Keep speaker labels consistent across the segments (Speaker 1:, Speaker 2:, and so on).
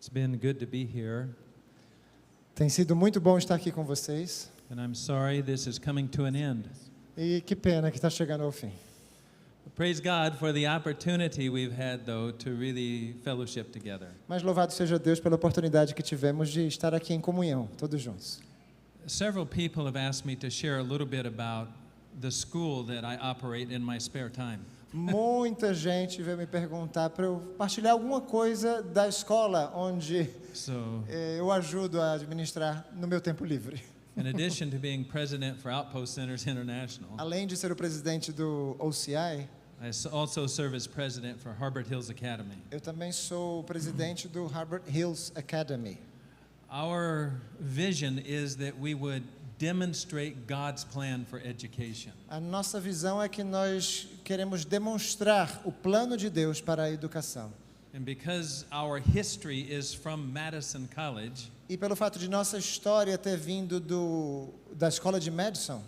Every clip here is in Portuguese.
Speaker 1: It's been good to be here,
Speaker 2: Tem sido muito bom estar aqui com vocês.
Speaker 1: and I'm sorry this is coming to an end.
Speaker 2: E que pena que está chegando ao fim.
Speaker 1: Praise God for the opportunity we've had, though, to really fellowship together.
Speaker 2: Mas louvado seja Deus pela oportunidade que tivemos de estar aqui em comunhão, todos juntos.
Speaker 1: Several people have asked me to share a little bit about the school that I operate in my spare time.
Speaker 2: Muita gente veio me perguntar para eu partilhar alguma coisa da escola onde
Speaker 1: So,
Speaker 2: eu ajudo a administrar no meu tempo livre.
Speaker 1: in addition to being president for Outpost Centers International,
Speaker 2: Além de ser o presidente do OCI,
Speaker 1: also serve as president for Harbert Hills Academy.
Speaker 2: eu também sou o presidente do Harbert Hills Academy.
Speaker 1: Our vision is that we would demonstrate God's plan for education.
Speaker 2: A nossa visão é que nós queremos demonstrar o plano de Deus para a educação.
Speaker 1: And because our history is from Madison College,
Speaker 2: E pelo fato de nossa história ter vindo da escola de Madison,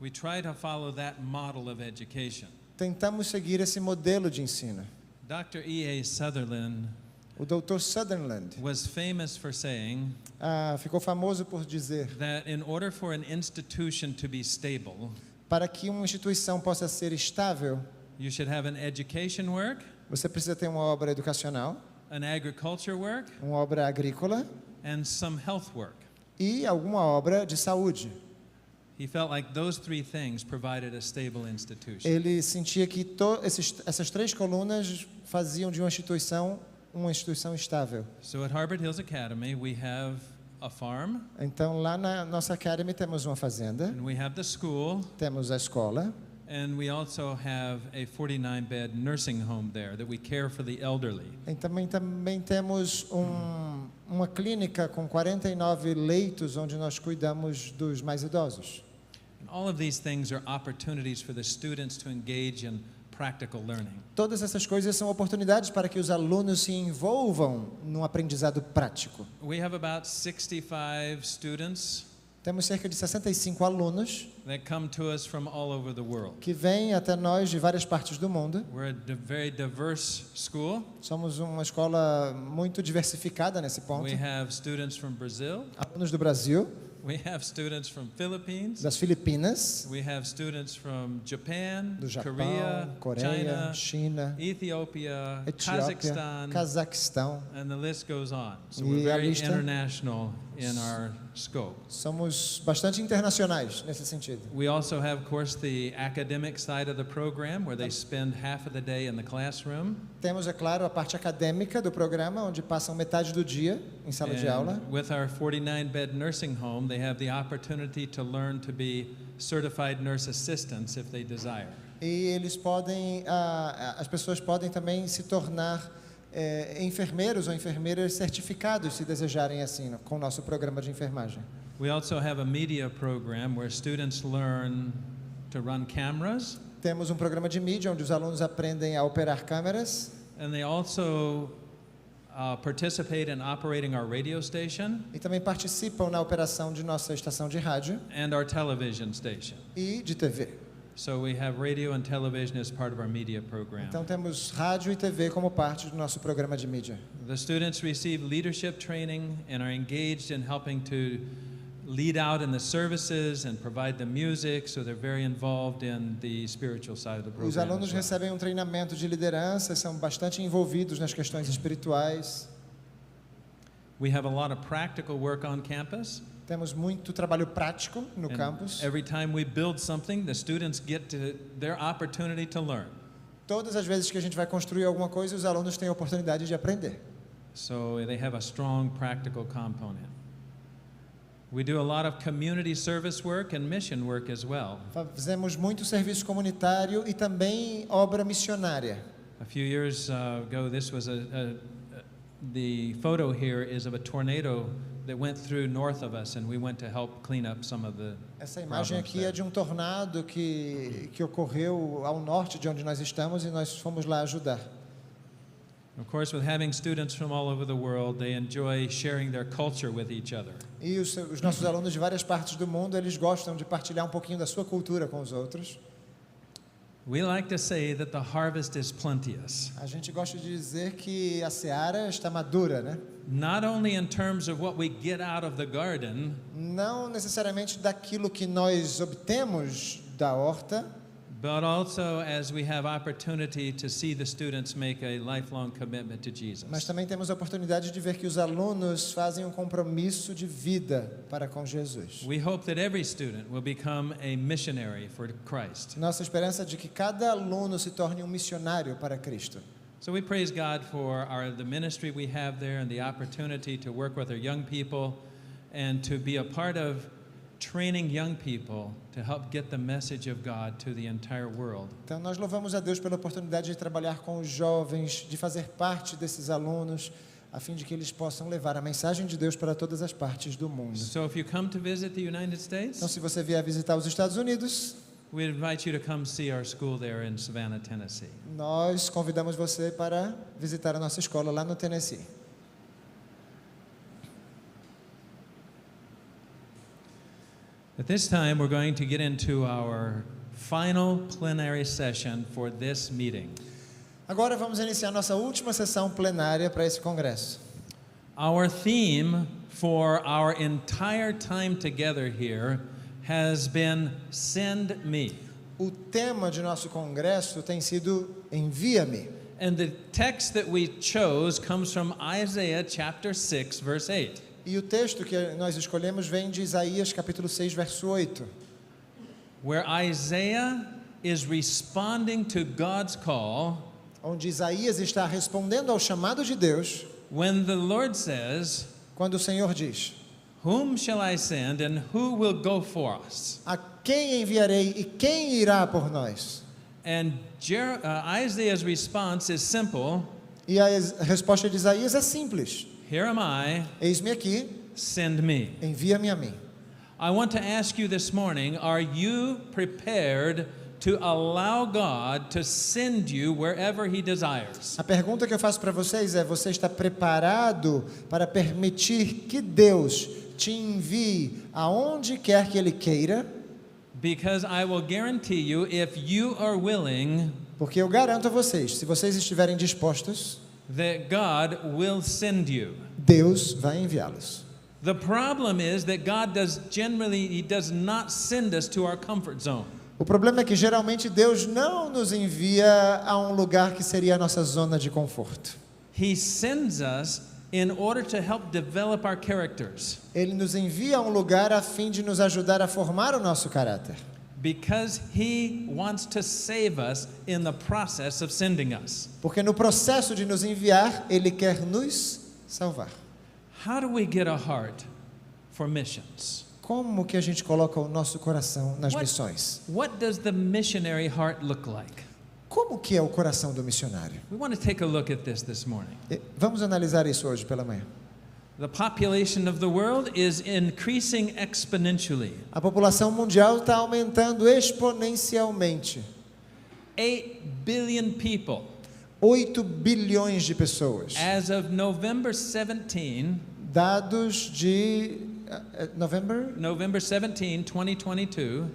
Speaker 1: we try to follow that model of education.
Speaker 2: tentamos seguir esse modelo de ensino.
Speaker 1: Dr. E.A. Sutherland
Speaker 2: O Dr. Sutherland
Speaker 1: was famous for saying
Speaker 2: ficou famoso por dizer:
Speaker 1: that in order for an institution to be stable,
Speaker 2: para que uma instituição possa ser estável,
Speaker 1: you should have an education work,
Speaker 2: você precisa ter uma obra educacional,
Speaker 1: an agriculture work,
Speaker 2: uma obra agrícola
Speaker 1: and some health work.
Speaker 2: e alguma obra de saúde.
Speaker 1: He felt like those three things provided a stable institution.
Speaker 2: Ele sentia que essas três colunas faziam de uma instituição estável.
Speaker 1: So at Harbert Hills Academy, we have a farm,
Speaker 2: Então, lá na nossa academy temos uma fazenda,
Speaker 1: and we have the school,
Speaker 2: temos a escola,
Speaker 1: and we also have a 49-bed nursing home there that we care for the elderly.
Speaker 2: e também temos uma clínica com 49 leitos onde nós cuidamos dos mais idosos.
Speaker 1: And all of these things are opportunities for the students to engage in practical learning.
Speaker 2: Todas essas coisas são oportunidades para que os alunos se envolvam num aprendizado prático.
Speaker 1: We have about 65 students
Speaker 2: Temos cerca de 65 alunos
Speaker 1: that come to us from all over the world.
Speaker 2: que vêm até nós de várias partes do mundo.
Speaker 1: We're a very diverse school.
Speaker 2: Somos uma escola muito diversificada nesse ponto.
Speaker 1: We have students from Brazil.
Speaker 2: Alunos do Brasil,
Speaker 1: We have students from Philippines.
Speaker 2: das Filipinas,
Speaker 1: We have students from Japan,
Speaker 2: do Japão,
Speaker 1: Korea,
Speaker 2: Coreia,
Speaker 1: China,
Speaker 2: China,
Speaker 1: Ethiopia,
Speaker 2: Etiópia,
Speaker 1: Kazakhstan,
Speaker 2: Cazaquistão.
Speaker 1: and the list goes on. So
Speaker 2: E
Speaker 1: we're
Speaker 2: a
Speaker 1: very
Speaker 2: lista-
Speaker 1: international in our scope.
Speaker 2: Somos bastante internacionais nesse sentido.
Speaker 1: We also have, of course, the academic side of the program where they spend half of the day in the classroom.
Speaker 2: Temos, é claro, a parte acadêmica do programa, onde passam metade do dia em sala de aula.
Speaker 1: And with our 49-bed nursing home, they have the opportunity to learn to be certified nurse assistants if they desire.
Speaker 2: E eles podem, as pessoas podem também se tornar enfermeiros ou enfermeiras certificados, se desejarem assim, com o nosso programa de enfermagem.
Speaker 1: We also have a media program where students learn to run cameras,
Speaker 2: Temos um programa de mídia, onde os alunos aprendem a operar câmeras,
Speaker 1: and they also participate in operating our radio station
Speaker 2: e também participam na operação de nossa estação de rádio
Speaker 1: and our television station.
Speaker 2: e de TV.
Speaker 1: So we have radio and television as part of our media program.
Speaker 2: Então temos rádio e TV como parte do nosso programa de mídia.
Speaker 1: The students receive leadership training and are engaged in helping to lead out in the services and provide the music, so they're very involved in the spiritual side of the program.
Speaker 2: Os alunos
Speaker 1: as well.
Speaker 2: recebem um treinamento de liderança, são bastante envolvidos nas questões espirituais.
Speaker 1: We have a lot of practical work on campus.
Speaker 2: Temos muito trabalho prático no
Speaker 1: And
Speaker 2: campus.
Speaker 1: every time we build something, the students get to their opportunity to learn.
Speaker 2: Todas as vezes que a gente vai construir alguma coisa, os alunos têm a oportunidade de aprender.
Speaker 1: So they have a strong practical component. We do a lot of community service work and mission work as well.
Speaker 2: Fazemos muito serviço comunitário e também obra missionária.
Speaker 1: A few years ago, this was the photo here is of a tornado that went through north of us, and we went to help clean up some of the
Speaker 2: Essa imagem
Speaker 1: problems
Speaker 2: aqui
Speaker 1: there.
Speaker 2: é de um tornado que ocorreu ao norte de onde nós estamos e nós fomos lá ajudar.
Speaker 1: Of course, with having students from all over the world, they enjoy sharing their culture with each other.
Speaker 2: E os nossos alunos de várias partes do mundo, eles gostam de partilhar um pouquinho da sua cultura com os outros.
Speaker 1: We like to say that the harvest is plenteous,
Speaker 2: A gente gosta de dizer que a seara está madura, né?
Speaker 1: not only in terms of what we get out of the garden,
Speaker 2: Não necessariamente daquilo que nós obtemos da horta,
Speaker 1: but also as we have opportunity to see the students make a lifelong commitment to
Speaker 2: mas
Speaker 1: Jesus.
Speaker 2: também temos a oportunidade de ver que os alunos fazem um compromisso de vida para com Jesus.
Speaker 1: We hope that every student will become a missionary for Christ.
Speaker 2: Nossa esperança é de que cada aluno se torne um missionário para Cristo.
Speaker 1: So we praise God for the ministry we have there and the opportunity to work with our young people and to be a part of training young people to help get the message of God to the entire world.
Speaker 2: Então nós louvamos a Deus pela oportunidade de trabalhar com os jovens, de fazer parte desses alunos, a fim de que eles possam levar a mensagem de Deus para todas as partes do mundo.
Speaker 1: So if you come to visit the United States,
Speaker 2: Então se você vier visitar os Estados Unidos,
Speaker 1: we invite you to come see our school there in Savannah, Tennessee.
Speaker 2: nós convidamos você para visitar a nossa escola lá no Tennessee.
Speaker 1: At this time, we're going to get into our final plenary session for this meeting.
Speaker 2: Agora vamos iniciar nossa última sessão plenária para esse congresso.
Speaker 1: Our theme for our entire time together here has been Send Me.
Speaker 2: O tema de nosso congresso tem sido Envia-me.
Speaker 1: And the text that we chose comes from Isaiah chapter 6, verse 8.
Speaker 2: E o texto que nós escolhemos vem de Isaías capítulo 6, verso 8,
Speaker 1: Where Isaiah is responding to God's call
Speaker 2: onde Isaías está respondendo ao chamado de Deus,
Speaker 1: when the Lord says,
Speaker 2: quando o Senhor diz:
Speaker 1: Whom shall I send and who will go for us?
Speaker 2: A quem enviarei e quem irá por nós?
Speaker 1: And Isaiah's response is simple,
Speaker 2: E a resposta de Isaías é simples:
Speaker 1: Here am I,
Speaker 2: Eis-me aqui,
Speaker 1: send me.
Speaker 2: envia-me a mim.
Speaker 1: I want to ask you this morning, are you prepared to allow God to send you wherever He desires?
Speaker 2: A pergunta que eu faço para vocês é: você está preparado para permitir que Deus te envie aonde quer que Ele queira?
Speaker 1: Because I will guarantee you, if you are willing,
Speaker 2: Porque eu garanto a vocês, se vocês estiverem dispostos,
Speaker 1: that God will send you.
Speaker 2: Deus vai enviá-los.
Speaker 1: The problem is that God He does not send us to our comfort zone.
Speaker 2: O problema é que geralmente Deus não nos envia a um lugar que seria a nossa zona de conforto.
Speaker 1: He sends us in order to help develop our characters.
Speaker 2: Ele nos envia a um lugar a fim de nos ajudar a formar o nosso caráter.
Speaker 1: Because He wants to save us in the process of sending us.
Speaker 2: Porque no processo de nos enviar, Ele quer nos salvar.
Speaker 1: How do we get a heart for missions?
Speaker 2: Como que a gente coloca o nosso coração nas missões?
Speaker 1: What does the missionary heart look like?
Speaker 2: Como que é o coração do missionário?
Speaker 1: We want to take a look at this morning.
Speaker 2: Vamos analisar isso hoje pela manhã.
Speaker 1: The population of the world is increasing exponentially.
Speaker 2: A população mundial está aumentando exponencialmente.
Speaker 1: 8 billion people.
Speaker 2: 8 bilhões de pessoas.
Speaker 1: As of November 17,
Speaker 2: Dados de
Speaker 1: November 17, 2022,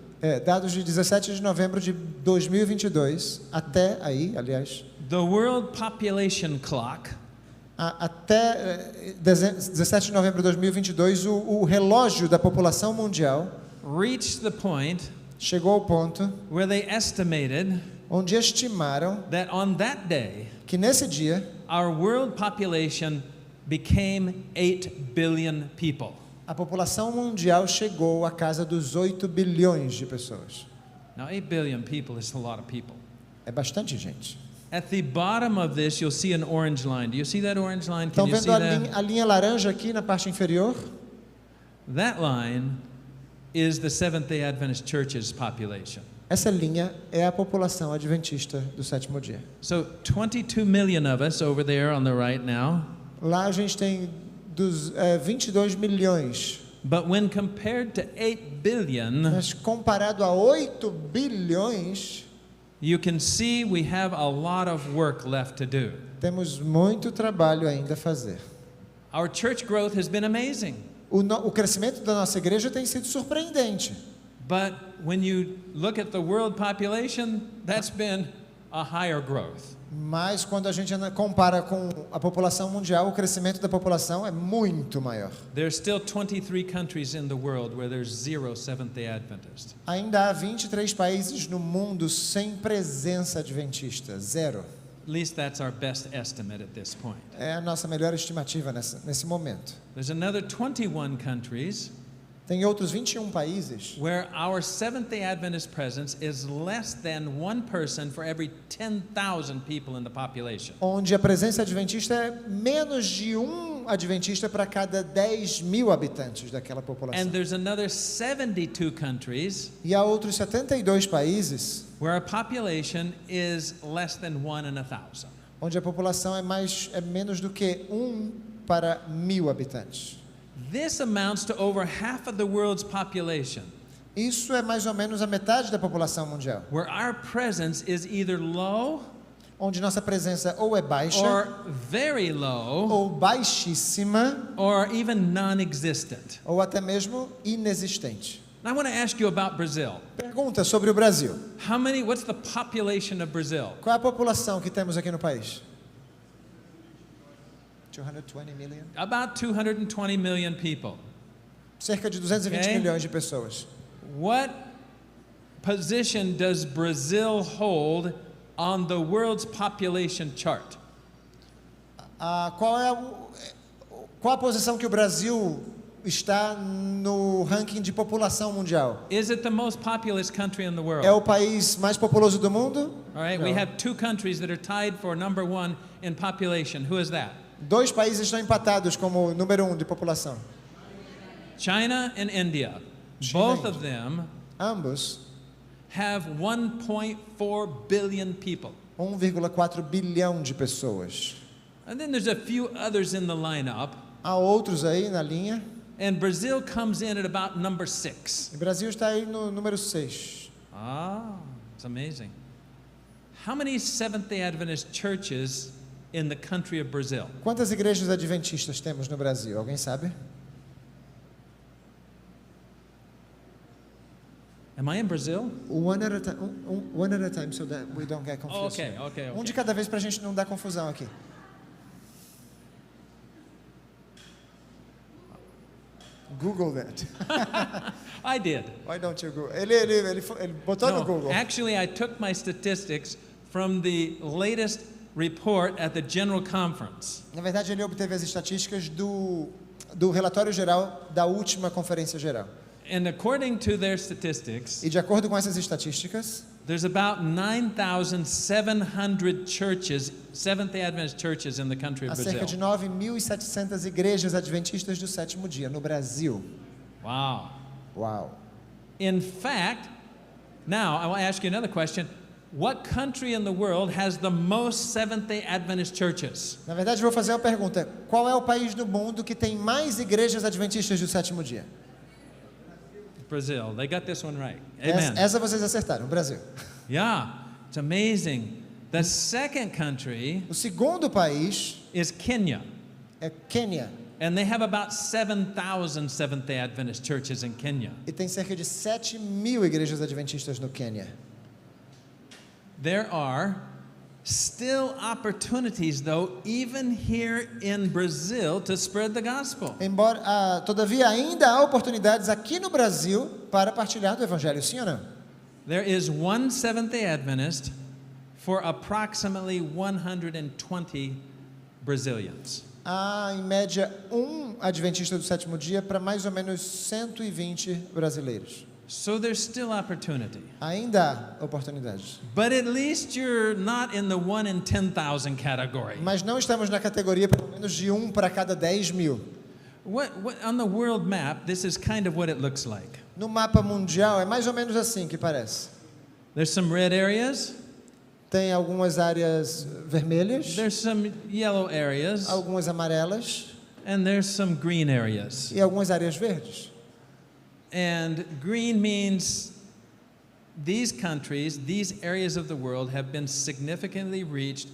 Speaker 2: dados de 17 de novembro de 2022 até aí, aliás,
Speaker 1: the world population clock
Speaker 2: até 17 de novembro de 2022 o relógio da população mundial
Speaker 1: reached the point
Speaker 2: chegou ao ponto
Speaker 1: where they estimated
Speaker 2: onde estimaram
Speaker 1: that on that day
Speaker 2: que nesse dia
Speaker 1: our world population became 8 billion people.
Speaker 2: a população mundial chegou à casa dos 8 bilhões de pessoas.
Speaker 1: Now 8 billion people is a lot of people.
Speaker 2: É bastante gente.
Speaker 1: At the bottom of this you'll see an orange line. Do you see that orange line? Can
Speaker 2: Estão
Speaker 1: you see
Speaker 2: vendo
Speaker 1: that?
Speaker 2: a linha laranja aqui na parte inferior?
Speaker 1: That line is the Seventh-day Adventist Church's population.
Speaker 2: Essa linha é a população adventista do sétimo dia.
Speaker 1: So 22 million of us over there on the right now.
Speaker 2: Lá a gente tem 22 milhões.
Speaker 1: But when compared to 8 billion,
Speaker 2: Mas comparado a 8 bilhões,
Speaker 1: you can see we have a lot of work left to do.
Speaker 2: temos muito trabalho ainda a fazer.
Speaker 1: Our church growth has been amazing.
Speaker 2: O crescimento da nossa igreja tem sido surpreendente.
Speaker 1: But when you look at the world population, that's been a higher growth.
Speaker 2: Mas quando a gente compara com a população mundial, o crescimento da população é muito maior.
Speaker 1: There's still 23 countries in the world where there's 0 Seventh-day Adventists.
Speaker 2: Ainda há 23 países no mundo sem presença adventista, zero.
Speaker 1: At least that's our best estimate at this point.
Speaker 2: É a nossa melhor estimativa nesse momento.
Speaker 1: There's another 21 countries
Speaker 2: Tem outros 21 países
Speaker 1: where our Seventh-day Adventist presence is less than one person for every 10,000 people in the population.
Speaker 2: onde a presença adventista é menos de um adventista para cada 10.000 habitantes daquela população.
Speaker 1: And there's another 72 countries
Speaker 2: E há outros 72 países
Speaker 1: where our population is less than 1 in 1,000.
Speaker 2: onde a população é menos do que 1 para 1.000 habitantes.
Speaker 1: This amounts to over half of the world's population,
Speaker 2: Isso é mais ou menos a metade da população mundial,
Speaker 1: where our presence is either low
Speaker 2: onde nossa presença ou é baixa,
Speaker 1: or very low
Speaker 2: ou baixíssima,
Speaker 1: or even non-existent.
Speaker 2: ou até mesmo inexistente.
Speaker 1: I want to ask you about Brazil.
Speaker 2: Pergunta sobre o Brasil.
Speaker 1: What's the population of Brazil?
Speaker 2: Qual é a população que temos aqui no país? 220 million?
Speaker 1: About 220 million people.
Speaker 2: Cerca de 220
Speaker 1: Okay.
Speaker 2: milhões de pessoas.
Speaker 1: What position does Brazil hold on the world's population chart?
Speaker 2: Qual a posição que o Brasil está no ranking de população mundial?
Speaker 1: Is it the most populous country in the world?
Speaker 2: É o país mais populoso do mundo?
Speaker 1: All right, we
Speaker 2: No.
Speaker 1: have two countries that are tied for number 1 in population. Who is that?
Speaker 2: 2 países estão empatados como número 1 de população.
Speaker 1: China and India.
Speaker 2: China
Speaker 1: Both
Speaker 2: e
Speaker 1: of them
Speaker 2: Ambos,
Speaker 1: have 1.4 billion people.
Speaker 2: 1,4 bilhão de pessoas.
Speaker 1: And then there's a few others in the lineup,
Speaker 2: Há outros aí na linha.
Speaker 1: and Brazil comes in at about number 6.
Speaker 2: O Brasil está aí no número 6.
Speaker 1: It's amazing. How many Seventh-day Adventist churches in the country of Brazil?
Speaker 2: Quantas igrejas adventistas temos no Brasil? Alguém sabe?
Speaker 1: Am I in Brazil?
Speaker 2: One at a time, so that we don't get confused.
Speaker 1: Okay.
Speaker 2: Um de cada vez para a gente não dar confusão aqui. Google that.
Speaker 1: I did.
Speaker 2: Why don't you Google? Ele botou no Google.
Speaker 1: Actually, I took my statistics from the latest report at the General Conference.
Speaker 2: Na verdade, ele obteve as estatísticas do relatório geral da última conferência geral.
Speaker 1: And according to their statistics,
Speaker 2: E de acordo com essas estatísticas,
Speaker 1: there's about 9,700 churches, Seventh-day Adventist churches in the country
Speaker 2: há
Speaker 1: of
Speaker 2: cerca de
Speaker 1: Brazil.
Speaker 2: 9.700 igrejas adventistas do sétimo dia no Brasil.
Speaker 1: Wow.
Speaker 2: Uau!
Speaker 1: In fact, now I want to ask you another question. What country in the world has the most Seventh-day Adventist churches?
Speaker 2: Na verdade, vou fazer uma pergunta. Qual é o país do mundo que tem mais igrejas adventistas do sétimo dia?
Speaker 1: Brazil. They got this one right. Amen.
Speaker 2: Essa vocês acertaram, o Brasil.
Speaker 1: Yeah, it's amazing. The second country
Speaker 2: O segundo país
Speaker 1: is Kenya,
Speaker 2: é Quênia.
Speaker 1: and they have about 7,000 Seventh-day Adventist churches in Kenya.
Speaker 2: E tem cerca de 7.000 igrejas adventistas no Quênia.
Speaker 1: There are still opportunities, though, even here in Brazil, to spread the gospel.
Speaker 2: Todavia, ainda há oportunidades aqui no Brasil para partilhar do Evangelho, sim ou não?
Speaker 1: There is one Seventh-day Adventist for approximately 120 Brazilians.
Speaker 2: Há, em média, um adventista do sétimo dia para mais ou menos 120 brasileiros.
Speaker 1: So there's still opportunity.
Speaker 2: Ainda há oportunidades.
Speaker 1: But at least you're not in the 1 in 10,000 category.
Speaker 2: Mas não estamos na categoria pelo menos de 1 para cada 10.000.
Speaker 1: On the world map, this is kind of what it looks like.
Speaker 2: No mapa mundial é mais ou menos assim que parece.
Speaker 1: There's some red areas,
Speaker 2: Tem algumas áreas vermelhas,
Speaker 1: there's some yellow areas,
Speaker 2: algumas amarelas
Speaker 1: and there's some green areas.
Speaker 2: e algumas áreas verdes.
Speaker 1: And green means these countries, these areas of the world have been significantly reached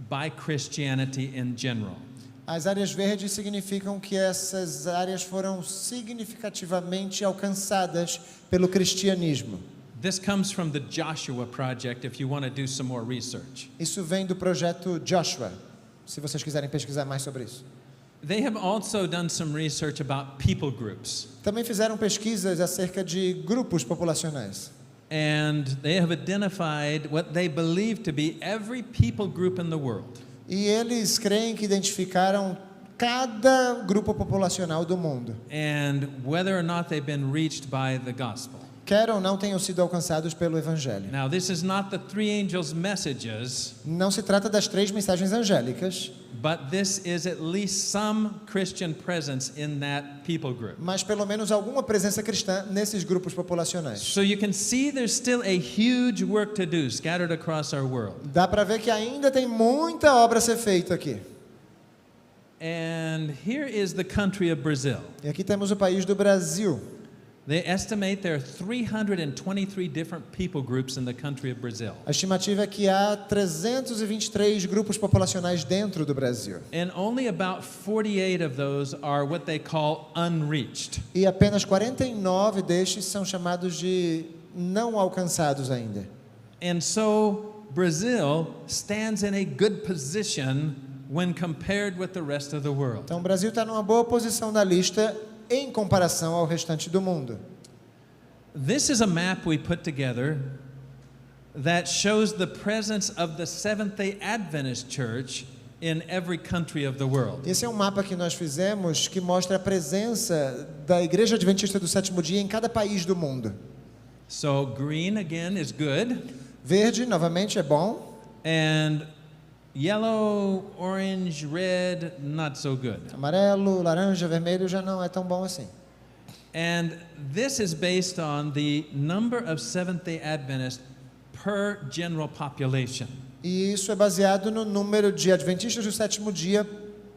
Speaker 1: by Christianity in general.
Speaker 2: As áreas verdes significam que essas áreas foram significativamente alcançadas pelo cristianismo.
Speaker 1: This comes from the Joshua Project if you want to do some more research.
Speaker 2: Isso vem do projeto Joshua, se vocês quiserem pesquisar mais sobre isso.
Speaker 1: They have also done some research about people groups.
Speaker 2: Também fizeram pesquisas acerca de grupos populacionais.
Speaker 1: And they have identified what they believe to be every people group in the world.
Speaker 2: E eles creem que identificaram cada grupo populacional do mundo.
Speaker 1: And whether or not they've been reached by the gospel.
Speaker 2: Quer ou não tenham sido alcançados pelo Evangelho.
Speaker 1: Now, this is not the three angels' messages,
Speaker 2: Não se trata das 3 mensagens angélicas,
Speaker 1: but this is at least some Christian presence in that people group.
Speaker 2: mas pelo menos alguma presença cristã nesses grupos populacionais.
Speaker 1: So you can see there's still a huge work to do scattered across our world.
Speaker 2: Dá para ver que ainda tem muita obra a ser feita aqui.
Speaker 1: And here is the country of Brazil.
Speaker 2: E aqui temos o país do Brasil.
Speaker 1: They estimate there are 323 different people groups in the country of Brazil.
Speaker 2: A estimativa é que há 323 grupos populacionais dentro do Brasil.
Speaker 1: And only about 48 of those are what they call unreached.
Speaker 2: E apenas 49 destes são chamados de não alcançados ainda.
Speaker 1: And so Brazil stands in a good position when compared with the rest of the world.
Speaker 2: Então o Brasil está numa boa posição na lista em comparação ao restante do mundo.
Speaker 1: This is a map we put together that shows the presence of the Seventh-day Adventist Church in every country of the world.
Speaker 2: Esse é um mapa que nós fizemos que mostra a presença da Igreja Adventista do Sétimo Dia em cada país do mundo.
Speaker 1: So green again is good,
Speaker 2: Verde, novamente, é bom.
Speaker 1: and yellow, orange, red, not so good.
Speaker 2: Amarelo, laranja, vermelho já não é tão bom assim.
Speaker 1: And this is based on the number of Seventh-day Adventists per general population.
Speaker 2: E isso é baseado no número de adventistas do sétimo dia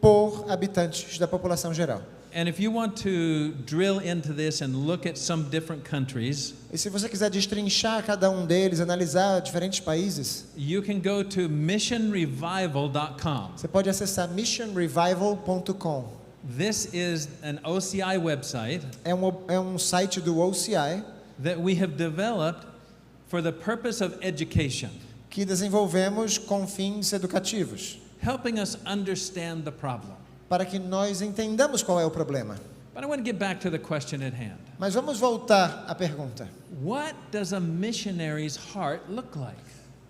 Speaker 2: por habitantes da população geral.
Speaker 1: And if you want to drill into this and look at some different countries,
Speaker 2: E se você quiser destrinchar cada um deles, analisar diferentes países,
Speaker 1: you can go to missionrevival.com.
Speaker 2: você pode acessar missionrevival.com.
Speaker 1: This is an OCI website
Speaker 2: É um site do OCI
Speaker 1: that we have developed for the purpose of education,
Speaker 2: que desenvolvemos com fins educativos,
Speaker 1: helping us understand the problem.
Speaker 2: para que nós entendamos qual é o problema.
Speaker 1: But I want to get back to the question at hand.
Speaker 2: Mas vamos voltar à pergunta.
Speaker 1: What does a missionary's heart look like?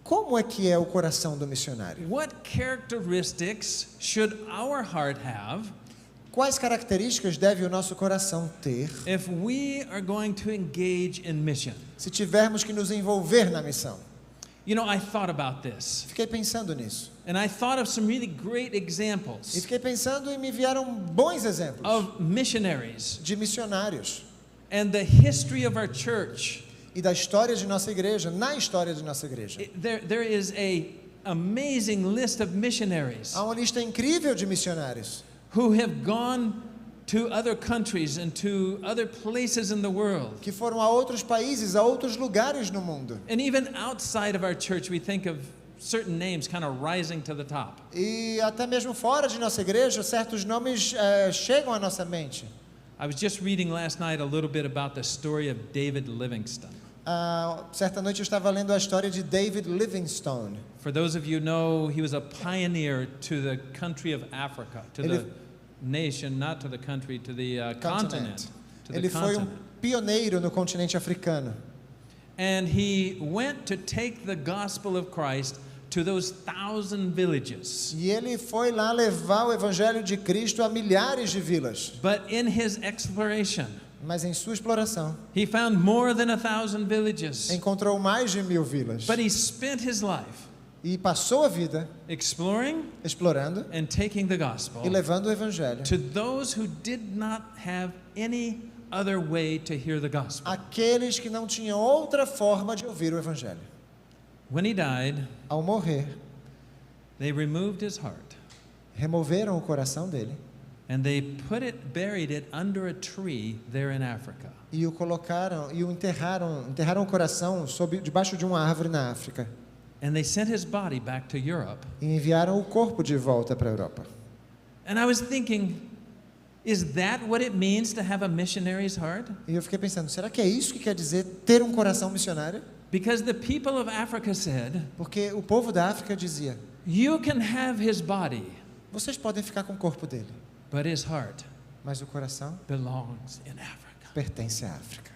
Speaker 2: Como é que é o coração do missionário?
Speaker 1: What characteristics should our heart have
Speaker 2: Quais características deve o nosso coração ter
Speaker 1: if we are going to engage in mission?
Speaker 2: se tivermos que nos envolver na missão?
Speaker 1: You know, I thought about this,
Speaker 2: Fiquei pensando nisso.
Speaker 1: and I thought of some really great
Speaker 2: E
Speaker 1: examples
Speaker 2: fiquei pensando e me vieram bons exemplos
Speaker 1: of missionaries
Speaker 2: de missionários
Speaker 1: and the history of our church.
Speaker 2: e da história de nossa igreja, na história de nossa igreja.
Speaker 1: There is a amazing list of missionaries
Speaker 2: Há uma lista incrível de missionários
Speaker 1: who have gone to other countries and to other places in the world.
Speaker 2: que foram a outros países, a outros lugares no mundo.
Speaker 1: And even outside of our church, we think of certain names kind of rising to the top.
Speaker 2: E até mesmo fora de nossa igreja, certos nomes chegam à nossa mente.
Speaker 1: I was just reading last night a little bit about the story of David Livingstone.
Speaker 2: Certa noite eu estava lendo a história de David Livingstone.
Speaker 1: For those of you who know, he was a pioneer to the country of Africa, to the nation, not to the country, to the continent. To the
Speaker 2: Ele foi
Speaker 1: continent.
Speaker 2: pioneiro no continente africano.
Speaker 1: And he went to take the gospel of Christ to those 1,000 villages.
Speaker 2: E ele foi lá levar o evangelho de Cristo a milhares de vilas.
Speaker 1: But in his exploration,
Speaker 2: Mas em sua exploração,
Speaker 1: he found more than 1,000 villages.
Speaker 2: encontrou mais de 1000 vilas.
Speaker 1: But he spent his life
Speaker 2: E passou a vida
Speaker 1: exploring
Speaker 2: explorando
Speaker 1: and taking the gospel
Speaker 2: e levando o evangelho
Speaker 1: to those who did not have any other way to hear the gospel.
Speaker 2: àqueles que não tinham outra forma de ouvir o evangelho.
Speaker 1: When he died,
Speaker 2: Ao morrer,
Speaker 1: they removed his heart
Speaker 2: removeram o coração dele
Speaker 1: and they buried it under a tree there in Africa.
Speaker 2: e o colocaram e o enterraram o coração debaixo de uma árvore na África
Speaker 1: And they sent his body back to Europe.
Speaker 2: e enviaram o corpo de volta para a Europa.
Speaker 1: And I was thinking, is that what it means to have a missionary's heart?
Speaker 2: E eu fiquei pensando, será que é isso que quer dizer ter um coração missionário?
Speaker 1: Because the people of Africa said,
Speaker 2: Porque o povo da África dizia,
Speaker 1: you can have his body,
Speaker 2: vocês podem ficar com o corpo dele,
Speaker 1: but his heart
Speaker 2: mas o coração
Speaker 1: belongs in Africa.
Speaker 2: pertence à África.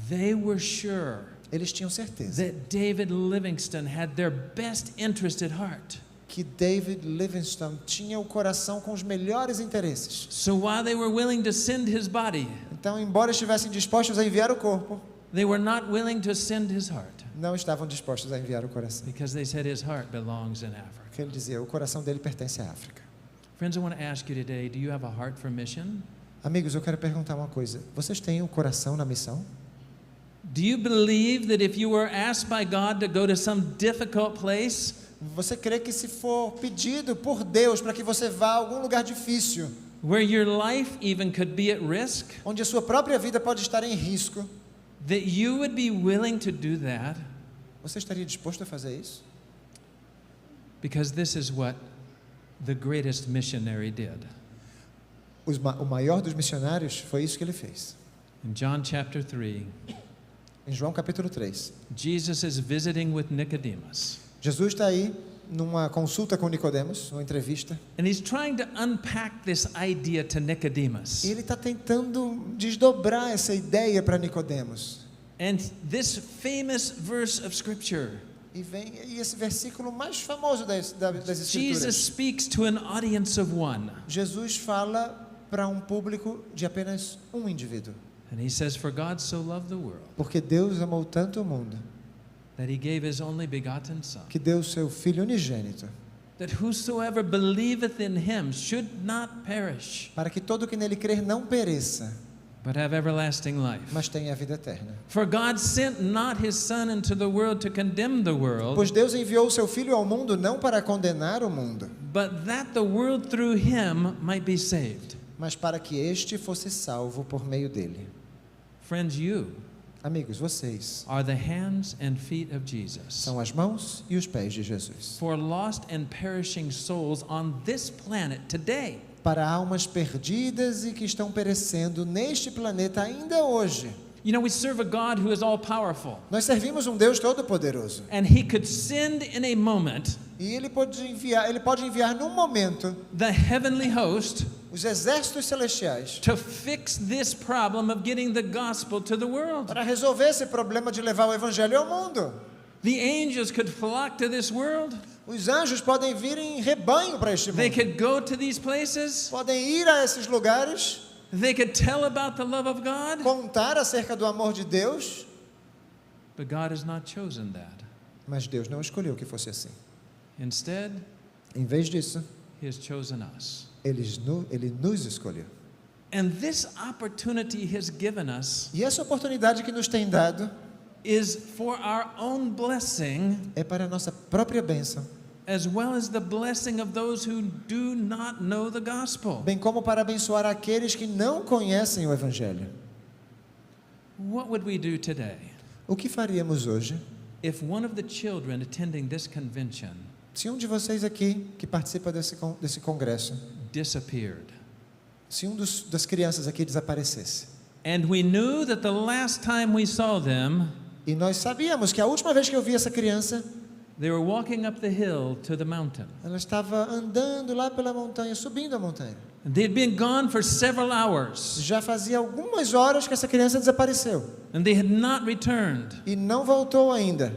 Speaker 1: They were sure
Speaker 2: Eles tinham certeza
Speaker 1: that David Livingstone had their best interest at heart.
Speaker 2: que David Livingstone tinha o coração com os melhores interesses.
Speaker 1: So while they were willing to send his body,
Speaker 2: Então, embora estivessem dispostos a enviar o corpo,
Speaker 1: they were not willing to send his heart
Speaker 2: não estavam dispostos a enviar o coração.
Speaker 1: because they said his heart belongs in Africa.
Speaker 2: Porque ele dizia, o coração dele pertence à África.
Speaker 1: Friends, I want to ask you today, do you have a heart for mission?
Speaker 2: Amigos, eu quero perguntar uma coisa. Vocês têm o coração na missão?
Speaker 1: Do you believe that if you were asked by God to go to some difficult place,
Speaker 2: Você crê que se for pedido por Deus para que você vá a algum lugar difícil,
Speaker 1: where your life even could be at risk,
Speaker 2: onde a sua própria vida pode estar em risco,
Speaker 1: that you would be willing to do that?
Speaker 2: você estaria disposto a fazer isso?
Speaker 1: Because this is what the greatest missionary did.
Speaker 2: O maior dos missionários foi isso que ele fez.
Speaker 1: In John chapter 3,
Speaker 2: Em João capítulo 3,
Speaker 1: Jesus is visiting with Nicodemus.
Speaker 2: Jesus está aí numa consulta com Nicodemos, numa entrevista,
Speaker 1: And he's trying to unpack this idea to Nicodemus.
Speaker 2: e ele está tentando desdobrar essa ideia para Nicodemos.
Speaker 1: And this famous verse of scripture,
Speaker 2: E esse versículo mais famoso das
Speaker 1: Jesus
Speaker 2: Escrituras.
Speaker 1: speaks to an audience of one.
Speaker 2: Jesus fala para um público de apenas um indivíduo.
Speaker 1: And he says, for God so loved the world
Speaker 2: Porque Deus amou tanto o mundo,
Speaker 1: that he gave his only begotten Son,
Speaker 2: que deu o seu Filho unigênito,
Speaker 1: that whosoever believeth in him should not perish,
Speaker 2: para que todo que nele crer não pereça,
Speaker 1: but have everlasting life.
Speaker 2: mas tenha a vida eterna.
Speaker 1: For God sent not his Son into the world to condemn the world,
Speaker 2: Pois Deus enviou o seu Filho ao mundo não para condenar o mundo,
Speaker 1: but that the world through him might be saved.
Speaker 2: mas para que este fosse salvo por meio dele.
Speaker 1: Friends, you
Speaker 2: Amigos, vocês
Speaker 1: are the hands and feet of Jesus
Speaker 2: são as mãos e os pés de Jesus.
Speaker 1: for lost and perishing souls on this planet today.
Speaker 2: Para almas perdidas e que estão perecendo neste planeta ainda hoje.
Speaker 1: You know, we serve a God who is all powerful,
Speaker 2: Nós servimos um Deus todo-poderoso.
Speaker 1: and he could send in a moment
Speaker 2: E ele pode enviar num momento
Speaker 1: the heavenly host
Speaker 2: os exércitos celestiais
Speaker 1: to fix this problem of getting the gospel to the world.
Speaker 2: para resolver esse problema de levar o evangelho ao mundo.
Speaker 1: The angels could flock to this world.
Speaker 2: Os anjos podem vir em rebanho para este
Speaker 1: They
Speaker 2: mundo.
Speaker 1: could go to these places.
Speaker 2: Podem ir a esses lugares,
Speaker 1: They could tell about the love of God.
Speaker 2: contar acerca do amor de Deus,
Speaker 1: But God has not chosen that.
Speaker 2: mas Deus não escolheu que fosse assim.
Speaker 1: Instead,
Speaker 2: Em vez disso,
Speaker 1: he has chosen us.
Speaker 2: ele nos escolheu.
Speaker 1: And this opportunity he has given us
Speaker 2: E essa oportunidade que nos tem dado
Speaker 1: is for our own blessing,
Speaker 2: é para a nossa própria bênção,
Speaker 1: as well as the blessing of those who do not know the gospel.
Speaker 2: bem como para abençoar aqueles que não conhecem o evangelho.
Speaker 1: What would we do today
Speaker 2: O que faríamos hoje
Speaker 1: if one of the children attending this convention
Speaker 2: se um de vocês aqui que participa desse congresso,
Speaker 1: disappeared?
Speaker 2: se das crianças aqui desaparecesse?
Speaker 1: And we knew that the last time we saw them,
Speaker 2: E nós sabíamos que a última vez que eu vi essa criança,
Speaker 1: they were walking up the hill to the mountain.
Speaker 2: ela estava andando lá pela montanha, subindo a montanha.
Speaker 1: They'd been gone for several hours,
Speaker 2: Já fazia algumas horas que essa criança desapareceu
Speaker 1: and they had not returned.
Speaker 2: e não voltou ainda.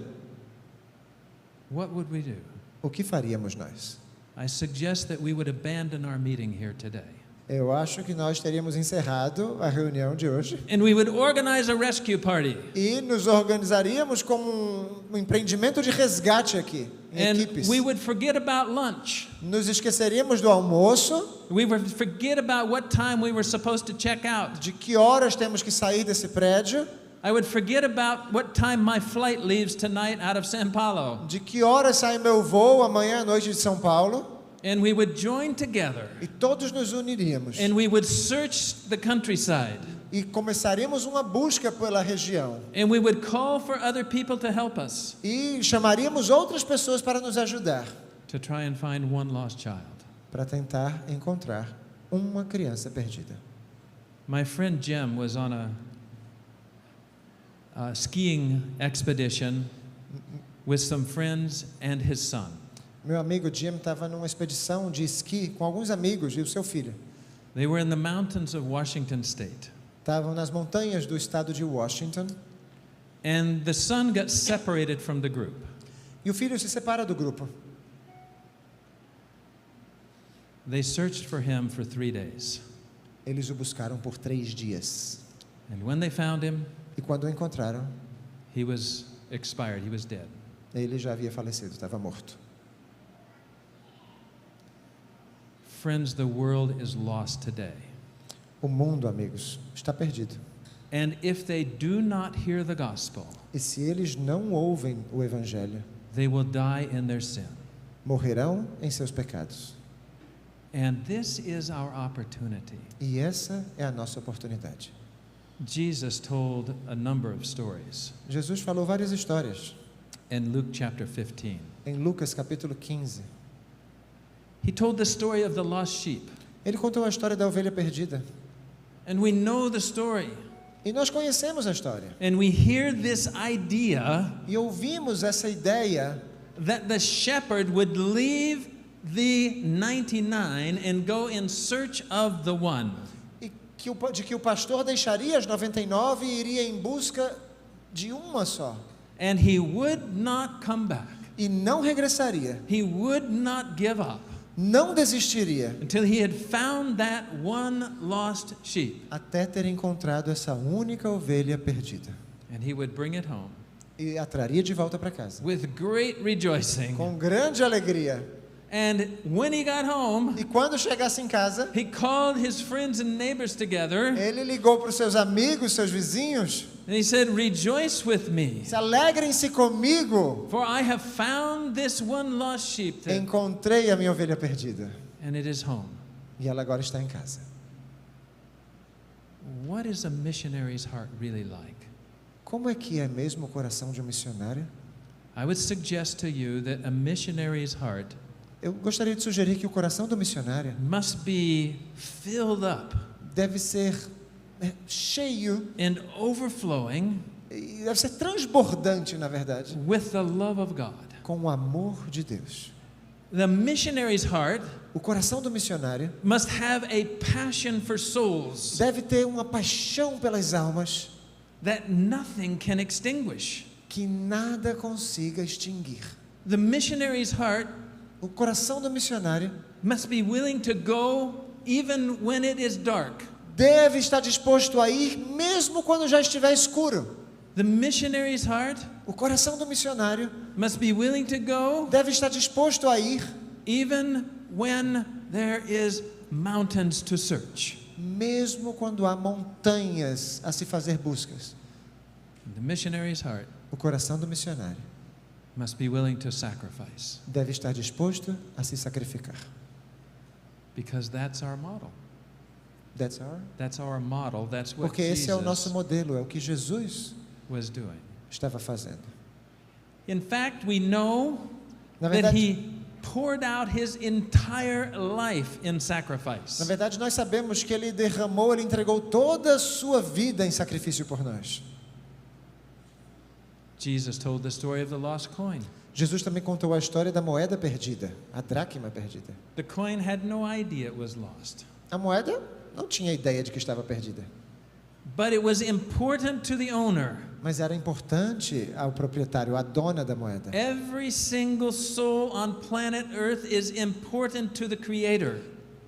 Speaker 1: What would we do?
Speaker 2: O que faríamos nós?
Speaker 1: I suggest that we would abandon our meeting here today,
Speaker 2: Eu acho que nós teríamos encerrado a reunião de hoje
Speaker 1: and we would organize a rescue party,
Speaker 2: e nos organizaríamos como um empreendimento de resgate aqui, em
Speaker 1: and
Speaker 2: equipes.
Speaker 1: we would forget about lunch.
Speaker 2: Nos esqueceríamos do almoço,
Speaker 1: We would forget about what time we were supposed to check out.
Speaker 2: de que horas temos que sair desse prédio,
Speaker 1: I would forget about what time my flight leaves tonight out of São Paulo.
Speaker 2: de que horas sai meu voo amanhã à noite de São Paulo,
Speaker 1: And we would join together,
Speaker 2: e todos nos uniríamos
Speaker 1: and we would search the countryside,
Speaker 2: e começaríamos uma busca pela região
Speaker 1: and we would call for other people to help us
Speaker 2: e chamaríamos outras pessoas para nos ajudar,
Speaker 1: to try and find one lost child.
Speaker 2: para tentar encontrar uma criança perdida.
Speaker 1: My friend Jim was on a skiing expedition with some friends and his son.
Speaker 2: Meu amigo Jim estava numa expedição de esqui com alguns amigos e o seu filho.
Speaker 1: They were in the mountains of Washington State.
Speaker 2: Estavam nas montanhas do estado de Washington.
Speaker 1: And the son got separated from the group.
Speaker 2: E o filho se separa do grupo.
Speaker 1: They searched for him for 3 days.
Speaker 2: Eles o buscaram por 3 dias.
Speaker 1: And when they found him,
Speaker 2: E quando o encontraram,
Speaker 1: he was expired, he was dead.
Speaker 2: ele já havia falecido, estava morto.
Speaker 1: Friends, the world is lost today.
Speaker 2: O mundo, amigos, está perdido.
Speaker 1: And if they do not hear the gospel,
Speaker 2: E se eles não ouvem o Evangelho,
Speaker 1: they will die in their sin.
Speaker 2: morrerão em seus pecados.
Speaker 1: And this is our opportunity.
Speaker 2: E essa é a nossa oportunidade.
Speaker 1: Jesus told a number of stories
Speaker 2: Jesus falou várias histórias.
Speaker 1: in Luke chapter 15.
Speaker 2: Em Lucas capítulo 15,
Speaker 1: He told the story of the lost sheep.
Speaker 2: ele contou a história da ovelha perdida.
Speaker 1: And we know the story.
Speaker 2: E nós conhecemos a história.
Speaker 1: And we hear this idea
Speaker 2: E ouvimos essa ideia
Speaker 1: that the shepherd would leave the 99 and go in search of the one.
Speaker 2: de que o pastor deixaria as 99 e iria em busca de uma só.
Speaker 1: And he would not come back.
Speaker 2: E não regressaria.
Speaker 1: He would not give up
Speaker 2: Não desistiria.
Speaker 1: until he had found that one lost sheep.
Speaker 2: Até ter encontrado essa única ovelha perdida.
Speaker 1: And he would bring it home
Speaker 2: E a traria de volta para casa.
Speaker 1: with great rejoicing.
Speaker 2: Com grande alegria.
Speaker 1: And when he got home,
Speaker 2: E quando chegasse em casa,
Speaker 1: he called his friends and neighbors together
Speaker 2: ele ligou para os seus amigos, seus vizinhos.
Speaker 1: and he said, "Rejoice with me,
Speaker 2: Se alegrem-se comigo.
Speaker 1: for I have found this one lost sheep that,
Speaker 2: Encontrei a minha ovelha perdida.
Speaker 1: and it is home."
Speaker 2: E ela agora está em casa.
Speaker 1: What is a missionary's heart really like?
Speaker 2: Como é que é mesmo o coração de um missionário?
Speaker 1: I would suggest to you that a missionary's heart
Speaker 2: Eu gostaria de sugerir que o coração do missionário
Speaker 1: must be filled up
Speaker 2: deve ser cheio,
Speaker 1: and overflowing
Speaker 2: e deve ser transbordante, na verdade,
Speaker 1: with the love of God.
Speaker 2: com o amor de Deus.
Speaker 1: The missionary's heart
Speaker 2: O coração do missionário
Speaker 1: must have a passion for souls
Speaker 2: deve ter uma paixão pelas almas
Speaker 1: that nothing can extinguish.
Speaker 2: que nada consiga extinguir.
Speaker 1: The missionary's heart
Speaker 2: O coração do missionário
Speaker 1: must be willing to go even when it is dark.
Speaker 2: deve estar disposto a ir mesmo quando já estiver escuro.
Speaker 1: The missionary's heart
Speaker 2: O coração do missionário
Speaker 1: must be willing to go
Speaker 2: deve estar disposto a ir
Speaker 1: even when there is mountains to search.
Speaker 2: mesmo quando há montanhas a se fazer buscas.
Speaker 1: The missionary's heart
Speaker 2: O coração do missionário
Speaker 1: must be willing to sacrifice,
Speaker 2: deve estar disposto a se sacrificar.
Speaker 1: because that's our model.
Speaker 2: That's our...
Speaker 1: That's our model. That's what
Speaker 2: Porque esse é o nosso
Speaker 1: Jesus
Speaker 2: modelo, é o que Jesus
Speaker 1: was doing.
Speaker 2: estava fazendo.
Speaker 1: In fact, we know
Speaker 2: Na
Speaker 1: that
Speaker 2: verdade,
Speaker 1: he poured out his entire life in sacrifice.
Speaker 2: na verdade, nós sabemos que ele derramou, ele entregou toda a sua vida em sacrifício por nós.
Speaker 1: Jesus told the story of the lost coin.
Speaker 2: Jesus também contou a história da moeda perdida, a dracma perdida.
Speaker 1: The coin had no idea it was lost,
Speaker 2: A moeda não tinha ideia de que estava perdida,
Speaker 1: but it was important to the owner.
Speaker 2: mas era importante ao proprietário, à dona da moeda.
Speaker 1: Every single soul on planet Earth is important to the Creator.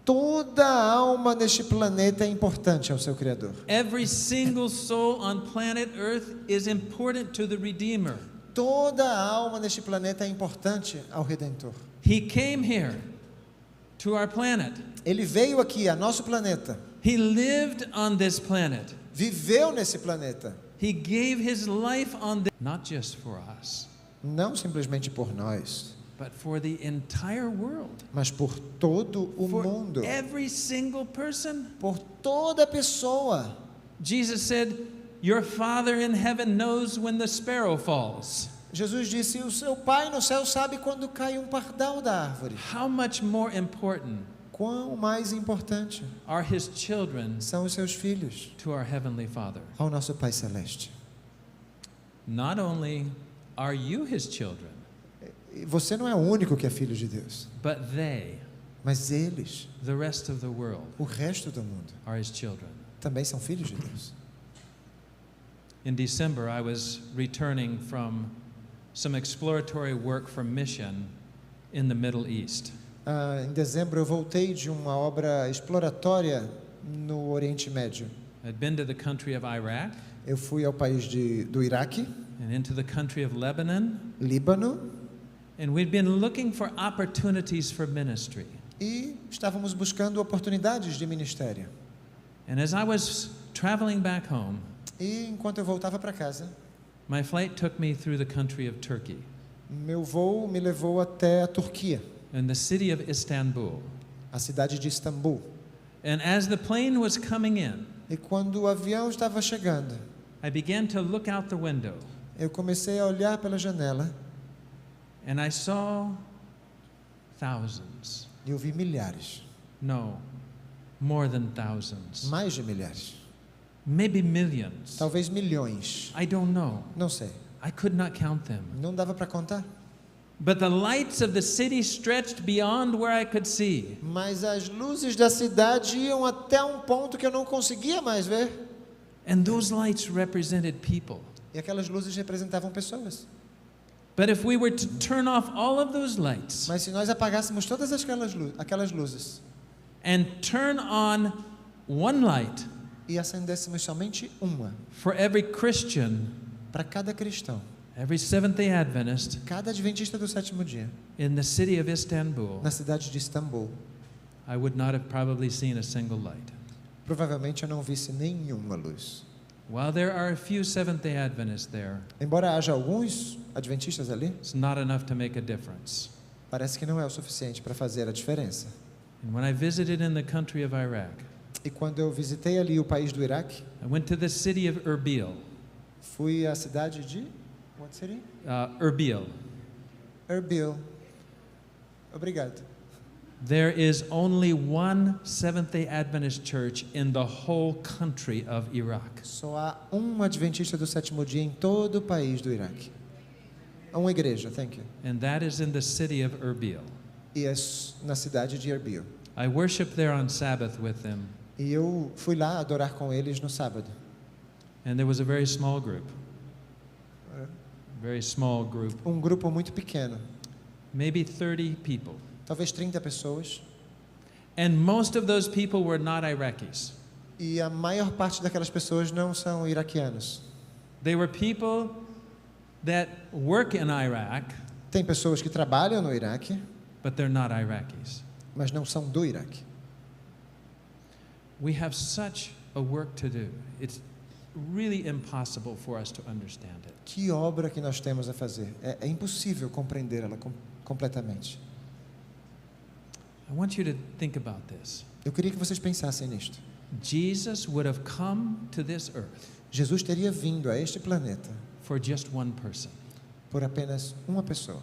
Speaker 2: Toda alma neste planeta é importante ao seu Criador.
Speaker 1: Every single soul on planet Earth is important to the Redeemer.
Speaker 2: Toda alma neste planeta é importante ao Redentor.
Speaker 1: He came here to our planet.
Speaker 2: Ele veio aqui, a nosso planeta,
Speaker 1: He lived on this planet.
Speaker 2: viveu nesse planeta,
Speaker 1: He gave his life on this, not just for us,
Speaker 2: não simplesmente por nós,
Speaker 1: but for the entire world.
Speaker 2: mas por todo o
Speaker 1: For
Speaker 2: mundo,
Speaker 1: every single person.
Speaker 2: por toda pessoa.
Speaker 1: Jesus said, "Your Father in heaven knows when the sparrow falls."
Speaker 2: Jesus disse: o seu Pai no céu sabe quando cai um pardal da árvore.
Speaker 1: How much more important
Speaker 2: quão mais importante
Speaker 1: are His children
Speaker 2: são os seus filhos
Speaker 1: to our Heavenly Father.
Speaker 2: ao nosso Pai Celeste.
Speaker 1: Not only are you His children,
Speaker 2: E você não é o único que é filho de Deus,
Speaker 1: but they,
Speaker 2: mas eles,
Speaker 1: the rest of the world,
Speaker 2: o resto do mundo,
Speaker 1: are His children.
Speaker 2: também são filhos de Deus.
Speaker 1: In December, I was returning from some exploratory work for mission in the Middle East.
Speaker 2: Em dezembro eu voltei de uma obra exploratória no Oriente Médio.
Speaker 1: I'd been to the country of Iraq
Speaker 2: Eu fui ao país do Iraque,
Speaker 1: and into the country of Lebanon,
Speaker 2: Líbano,
Speaker 1: and we'd been looking for opportunities for ministry.
Speaker 2: e estávamos buscando oportunidades de ministério.
Speaker 1: And as I was traveling back home,
Speaker 2: E enquanto eu voltava para casa,
Speaker 1: my flight took me through the country of Turkey
Speaker 2: meu voo me levou até a Turquia,
Speaker 1: and the city of Istanbul.
Speaker 2: a cidade de Istambul.
Speaker 1: And as the plane was coming in,
Speaker 2: E quando o avião estava chegando,
Speaker 1: I began to look out the window
Speaker 2: eu comecei a olhar pela janela
Speaker 1: and I saw thousands.
Speaker 2: e eu vi milhares,
Speaker 1: No, more than thousands.
Speaker 2: mais de milhares,
Speaker 1: Maybe millions.
Speaker 2: talvez milhões,
Speaker 1: I don't know.
Speaker 2: não sei,
Speaker 1: I could not count them.
Speaker 2: não dava para contar.
Speaker 1: But the lights of the city stretched beyond where I could see.
Speaker 2: Mas as luzes da cidade iam até um ponto que eu não conseguia mais ver.
Speaker 1: And those lights represented people.
Speaker 2: E aquelas luzes representavam pessoas.
Speaker 1: But if we were to turn off all of those lights
Speaker 2: Mas se nós apagássemos todas aquelas luzes
Speaker 1: and turn on one light
Speaker 2: e acendêssemos somente uma
Speaker 1: for every Christian,
Speaker 2: para cada cristão,
Speaker 1: every Seventh-day Adventist
Speaker 2: cada adventista do sétimo dia,
Speaker 1: in the city of Istanbul,
Speaker 2: na cidade de Istambul,
Speaker 1: I would not have probably seen a single light.
Speaker 2: provavelmente eu não visse nenhuma luz.
Speaker 1: While there are a few Seventh-day Adventists there,
Speaker 2: Embora haja alguns adventistas ali,
Speaker 1: it's not enough to make a difference.
Speaker 2: parece que não é o suficiente para fazer a diferença.
Speaker 1: And when I visited in the country of Iraq,
Speaker 2: E quando eu visitei ali o país do Iraque,
Speaker 1: I went to the city of Erbil.
Speaker 2: fui à cidade de what city?
Speaker 1: Erbil.
Speaker 2: Erbil. Obrigado.
Speaker 1: There is only one Seventh-day Adventist church in the whole country of Iraq.
Speaker 2: Só há um adventista do sétimo dia em todo o país do Iraque. Uma igreja, thank you.
Speaker 1: And that is in the city of Erbil.
Speaker 2: E é na cidade de Erbil.
Speaker 1: I worshiped there on Sabbath with them,
Speaker 2: E eu fui lá adorar com eles no sábado.
Speaker 1: and there was a very small group. Very small group,
Speaker 2: Um grupo muito pequeno,
Speaker 1: maybe 30 people.
Speaker 2: talvez 30 pessoas.
Speaker 1: And most of those people were not Iraqis.
Speaker 2: E a maior parte daquelas pessoas não são iraquianos.
Speaker 1: They were people that work in Iraq,
Speaker 2: Tem pessoas que trabalham no Iraque,
Speaker 1: but they're not Iraqis.
Speaker 2: mas não são do Iraque.
Speaker 1: We have such a work to do. It's really impossible for us to understand it.
Speaker 2: Que obra que nós temos a fazer. É impossível compreendê-la completamente.
Speaker 1: I want you to think about this.
Speaker 2: Eu queria que vocês pensassem nisto.
Speaker 1: Jesus would have come to this earth
Speaker 2: Jesus teria vindo a este planeta
Speaker 1: for just one person.
Speaker 2: por apenas uma pessoa.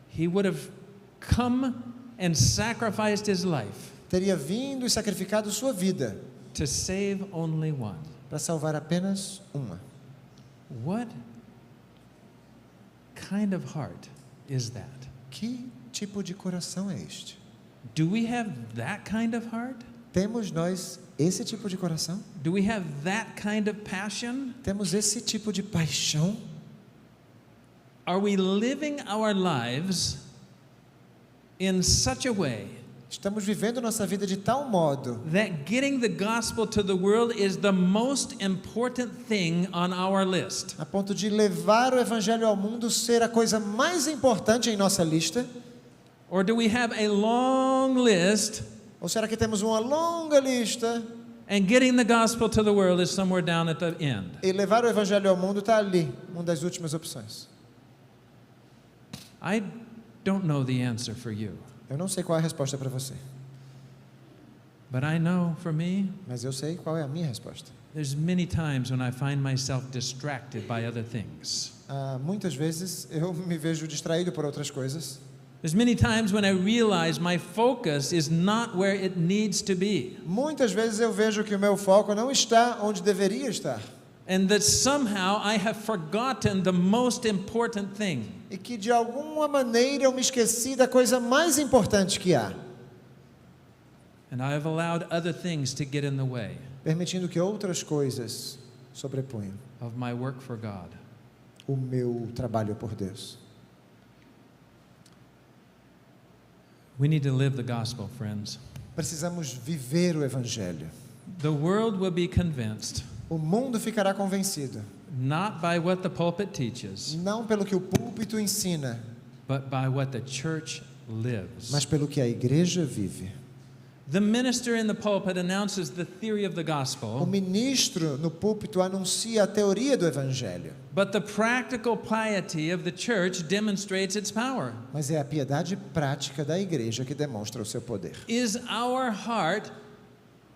Speaker 1: He would have come and sacrificed his life
Speaker 2: Teria vindo e sacrificado sua vida
Speaker 1: to save only one.
Speaker 2: para salvar apenas uma.
Speaker 1: What kind of heart is that?
Speaker 2: Que tipo de coração é este?
Speaker 1: Do we have that kind of heart?
Speaker 2: Temos nós esse tipo de coração?
Speaker 1: Do we have that kind of passion?
Speaker 2: Temos esse tipo de paixão?
Speaker 1: Are we living our lives in such a way
Speaker 2: Estamos vivendo nossa vida de tal modo
Speaker 1: that getting the gospel to the world is the most important thing on our list?
Speaker 2: a ponto de levar o evangelho ao mundo ser a coisa mais importante em nossa lista?
Speaker 1: Or do we have a long list
Speaker 2: Ou será que temos uma longa lista
Speaker 1: and getting the gospel to the world is somewhere down at the end?
Speaker 2: e levar o evangelho ao mundo está ali, uma das últimas opções?
Speaker 1: I don't know the answer for you,
Speaker 2: Eu não sei qual é a resposta para você,
Speaker 1: but I know for me,
Speaker 2: mas eu sei qual é a minha resposta.
Speaker 1: there's many times when I find myself distracted by other things.
Speaker 2: Muitas vezes eu me vejo distraído por outras coisas
Speaker 1: There's many times when I realize my focus is not where it needs to be.
Speaker 2: Muitas vezes eu vejo que o meu foco não está onde deveria estar.
Speaker 1: And that somehow I have forgotten the most important thing.
Speaker 2: E que de alguma maneira eu me esqueci da coisa mais importante que há,
Speaker 1: And I have allowed other things to get in the way
Speaker 2: permitindo que outras coisas sobreponham
Speaker 1: of my work for God.
Speaker 2: o meu trabalho por Deus.
Speaker 1: We need to live the gospel, friends.
Speaker 2: Precisamos viver o Evangelho.
Speaker 1: The world will be convinced
Speaker 2: O mundo ficará convencido,
Speaker 1: not by what the pulpit teaches,
Speaker 2: não pelo que o púlpito ensina,
Speaker 1: but by what the church lives.
Speaker 2: mas pelo que a igreja vive.
Speaker 1: The minister in the pulpit announces the theory of the
Speaker 2: O
Speaker 1: gospel,
Speaker 2: ministro no púlpito anuncia a teoria do Evangelho,
Speaker 1: but the practical piety of the church demonstrates its power.
Speaker 2: mas é a piedade prática da igreja que demonstra o seu poder.
Speaker 1: Is our heart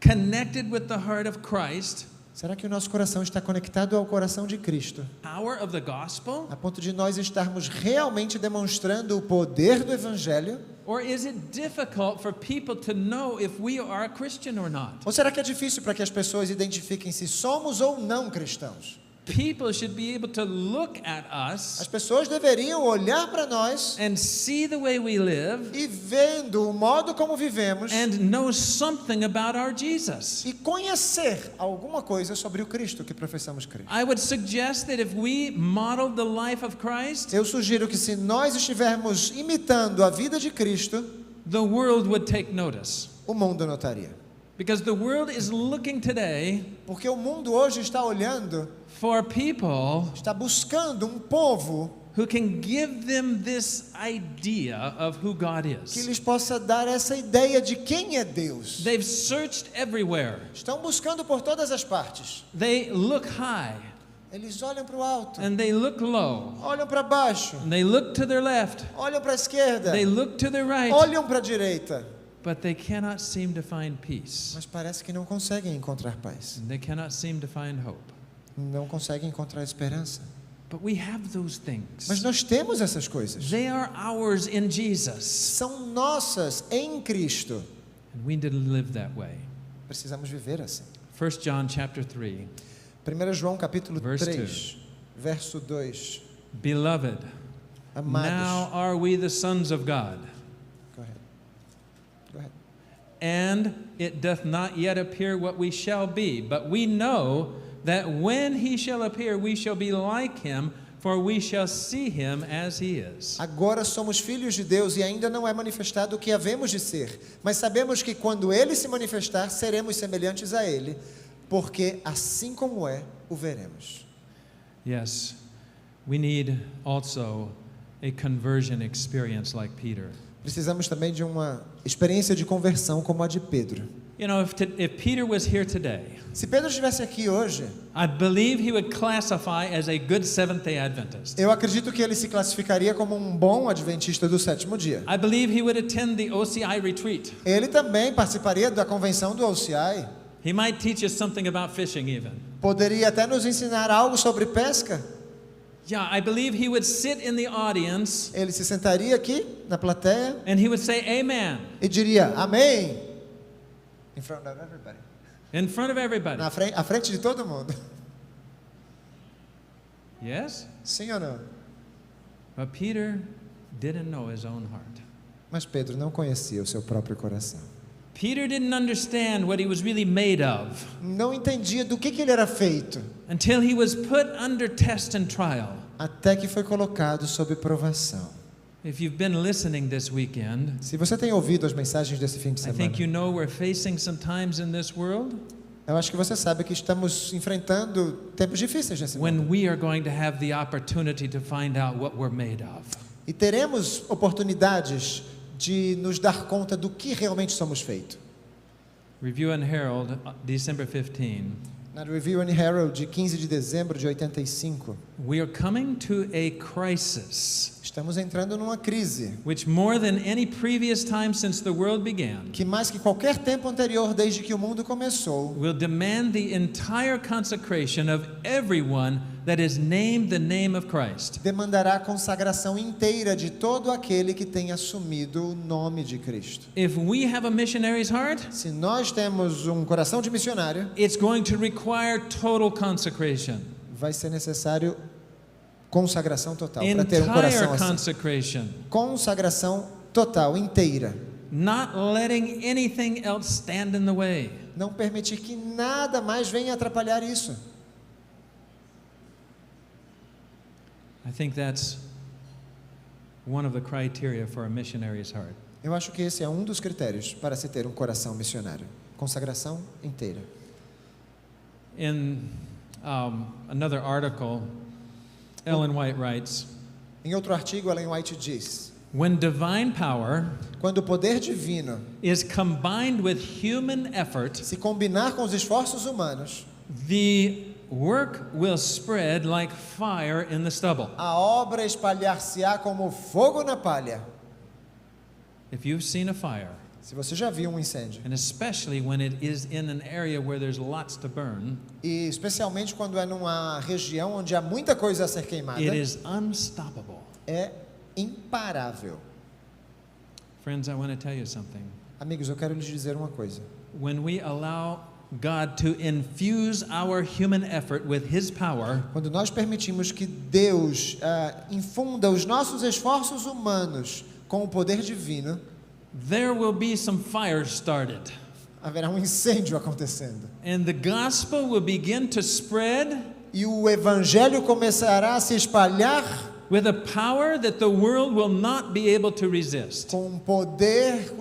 Speaker 1: connected with the heart of Christ,
Speaker 2: Será que o nosso coração está conectado ao coração de Cristo,
Speaker 1: power of the gospel?
Speaker 2: a ponto de nós estarmos realmente demonstrando o poder do Evangelho?
Speaker 1: Or is it difficult for people to know if we are a Christian or not?
Speaker 2: Ou será que é difícil para que as pessoas identifiquem se somos ou não cristãos?
Speaker 1: People should be able to look at us
Speaker 2: As pessoas deveriam olhar para nós
Speaker 1: and see the way we live
Speaker 2: e, vendo o modo como vivemos,
Speaker 1: and know something about our Jesus.
Speaker 2: e conhecer alguma coisa sobre o Cristo que professamos crer.
Speaker 1: I would suggest that if we modeled the life of Christ,
Speaker 2: Eu sugiro que se nós estivermos imitando a vida de Cristo,
Speaker 1: the world would take notice.
Speaker 2: o mundo notaria.
Speaker 1: Because the world is looking today
Speaker 2: Porque o mundo hoje está olhando,
Speaker 1: for people
Speaker 2: está buscando um povo
Speaker 1: who can give them this idea of who God
Speaker 2: que
Speaker 1: is.
Speaker 2: lhes possa dar essa ideia de quem é Deus.
Speaker 1: They've searched everywhere.
Speaker 2: Estão buscando por todas as partes.
Speaker 1: They look high
Speaker 2: Eles olham para o alto,
Speaker 1: and they look low.
Speaker 2: olham para baixo,
Speaker 1: And they look to their left.
Speaker 2: olham para a esquerda,
Speaker 1: They look to their right.
Speaker 2: olham para a direita,
Speaker 1: But they cannot seem to find peace.
Speaker 2: mas parece que não conseguem encontrar paz.
Speaker 1: And they cannot seem to find hope.
Speaker 2: Não conseguem encontrar esperança.
Speaker 1: But we have those
Speaker 2: Mas
Speaker 1: things.
Speaker 2: nós temos essas coisas.
Speaker 1: They are ours in Jesus.
Speaker 2: São nossas em Cristo.
Speaker 1: And we need to live that way.
Speaker 2: Precisamos viver assim.
Speaker 1: 1 John chapter 3.
Speaker 2: 1 João capítulo
Speaker 1: Verse
Speaker 2: 3, verso 2.
Speaker 1: Beloved,
Speaker 2: Amados.
Speaker 1: now are we the sons of God,
Speaker 2: Go ahead. Go ahead.
Speaker 1: and it doth not yet appear what we shall be, but we know that when he shall appear, we shall be like him, for we shall see him as he is.
Speaker 2: Agora somos filhos de Deus e ainda não é manifestado o que havemos de ser. Mas sabemos que quando Ele se manifestar, seremos semelhantes a Ele, porque assim como é, o veremos.
Speaker 1: Yes, we need also a conversion experience like Peter.
Speaker 2: Precisamos também de uma experiência de conversão como a de Pedro.
Speaker 1: You know, if Peter was here today,
Speaker 2: Se Pedro estivesse aqui hoje,
Speaker 1: I believe he would classify as a good Seventh-day Adventist.
Speaker 2: eu acredito que ele se classificaria como um bom adventista do sétimo dia.
Speaker 1: I believe he would attend the OCI retreat.
Speaker 2: Ele também participaria da convenção do OCI.
Speaker 1: He might teach us something about fishing even.
Speaker 2: Poderia até nos ensinar algo sobre pesca.
Speaker 1: Yeah, I believe he would sit in the audience
Speaker 2: Ele se sentaria aqui na plateia
Speaker 1: and he would say amen
Speaker 2: e diria amém. In front of everybody.
Speaker 1: in front of everybody.
Speaker 2: À frente de todo mundo.
Speaker 1: Yes?
Speaker 2: Sim ou não?
Speaker 1: But Peter didn't know his own heart.
Speaker 2: Mas Pedro não conhecia o seu próprio coração.
Speaker 1: Peter didn't understand what he was really made of
Speaker 2: Não entendia do que ele era feito,
Speaker 1: until he was put under test and trial.
Speaker 2: até que foi colocado sob provação.
Speaker 1: If you've been listening this weekend,
Speaker 2: Se você tem ouvido as mensagens desse fim de
Speaker 1: I
Speaker 2: semana,
Speaker 1: think you know we're facing some times in this world
Speaker 2: eu acho que você sabe que estamos enfrentando tempos difíceis nesse mundo.
Speaker 1: when we are going to have the opportunity to find out what we're made of.
Speaker 2: E teremos oportunidades de nos dar conta do que realmente somos feitos.
Speaker 1: Review and Herald, December 15.
Speaker 2: Na Review and Herald de 15 de dezembro de 85,
Speaker 1: We are coming to a crisis
Speaker 2: estamos entrando numa crise
Speaker 1: which more than any previous time since the world began
Speaker 2: que mais que qualquer tempo anterior desde que o mundo começou,
Speaker 1: will demand the entire consecration of everyone that has named the name of Christ.
Speaker 2: demandará a consagração inteira de todo aquele que tem assumido o nome de Cristo.
Speaker 1: If we have a missionary's heart,
Speaker 2: Se nós temos um coração de missionário,
Speaker 1: it's going to require total consecration.
Speaker 2: vai ser necessário consagração total para ter um
Speaker 1: Entire
Speaker 2: coração assim.
Speaker 1: consecration.
Speaker 2: Consagração total, inteira.
Speaker 1: Not letting anything else stand in the way.
Speaker 2: Não permitir que nada mais venha atrapalhar isso.
Speaker 1: I think that's one of the criteria for a missionary's heart.
Speaker 2: Eu acho que esse é um dos critérios para se ter um coração missionário. Consagração inteira.
Speaker 1: In another article, Ellen White writes,
Speaker 2: Em outro artigo, Ellen White diz:
Speaker 1: when divine power
Speaker 2: quando o poder divino
Speaker 1: is combined with human effort,
Speaker 2: se combinar com os esforços humanos,
Speaker 1: the work will spread like fire in the stubble.
Speaker 2: a obra espalhar-se-á como fogo na palha.
Speaker 1: If you've seen a fire,
Speaker 2: Se você já viu um incêndio,
Speaker 1: and especially when it is in an area where there's lots to burn,
Speaker 2: e especialmente quando é numa região onde há muita coisa a ser queimada,
Speaker 1: it is unstoppable.
Speaker 2: é imparável.
Speaker 1: Friends, I want to tell you something.
Speaker 2: Amigos, eu quero lhes dizer uma coisa.
Speaker 1: When we allow God to infuse our human effort with His power,
Speaker 2: Quando nós permitimos que Deus infunda os nossos esforços humanos com o poder divino,
Speaker 1: there will be some fires started.
Speaker 2: haverá um incêndio acontecendo.
Speaker 1: And the gospel will begin to spread
Speaker 2: E o evangelho começará a se espalhar
Speaker 1: with a power that the world will not be able to resist.
Speaker 2: com um poder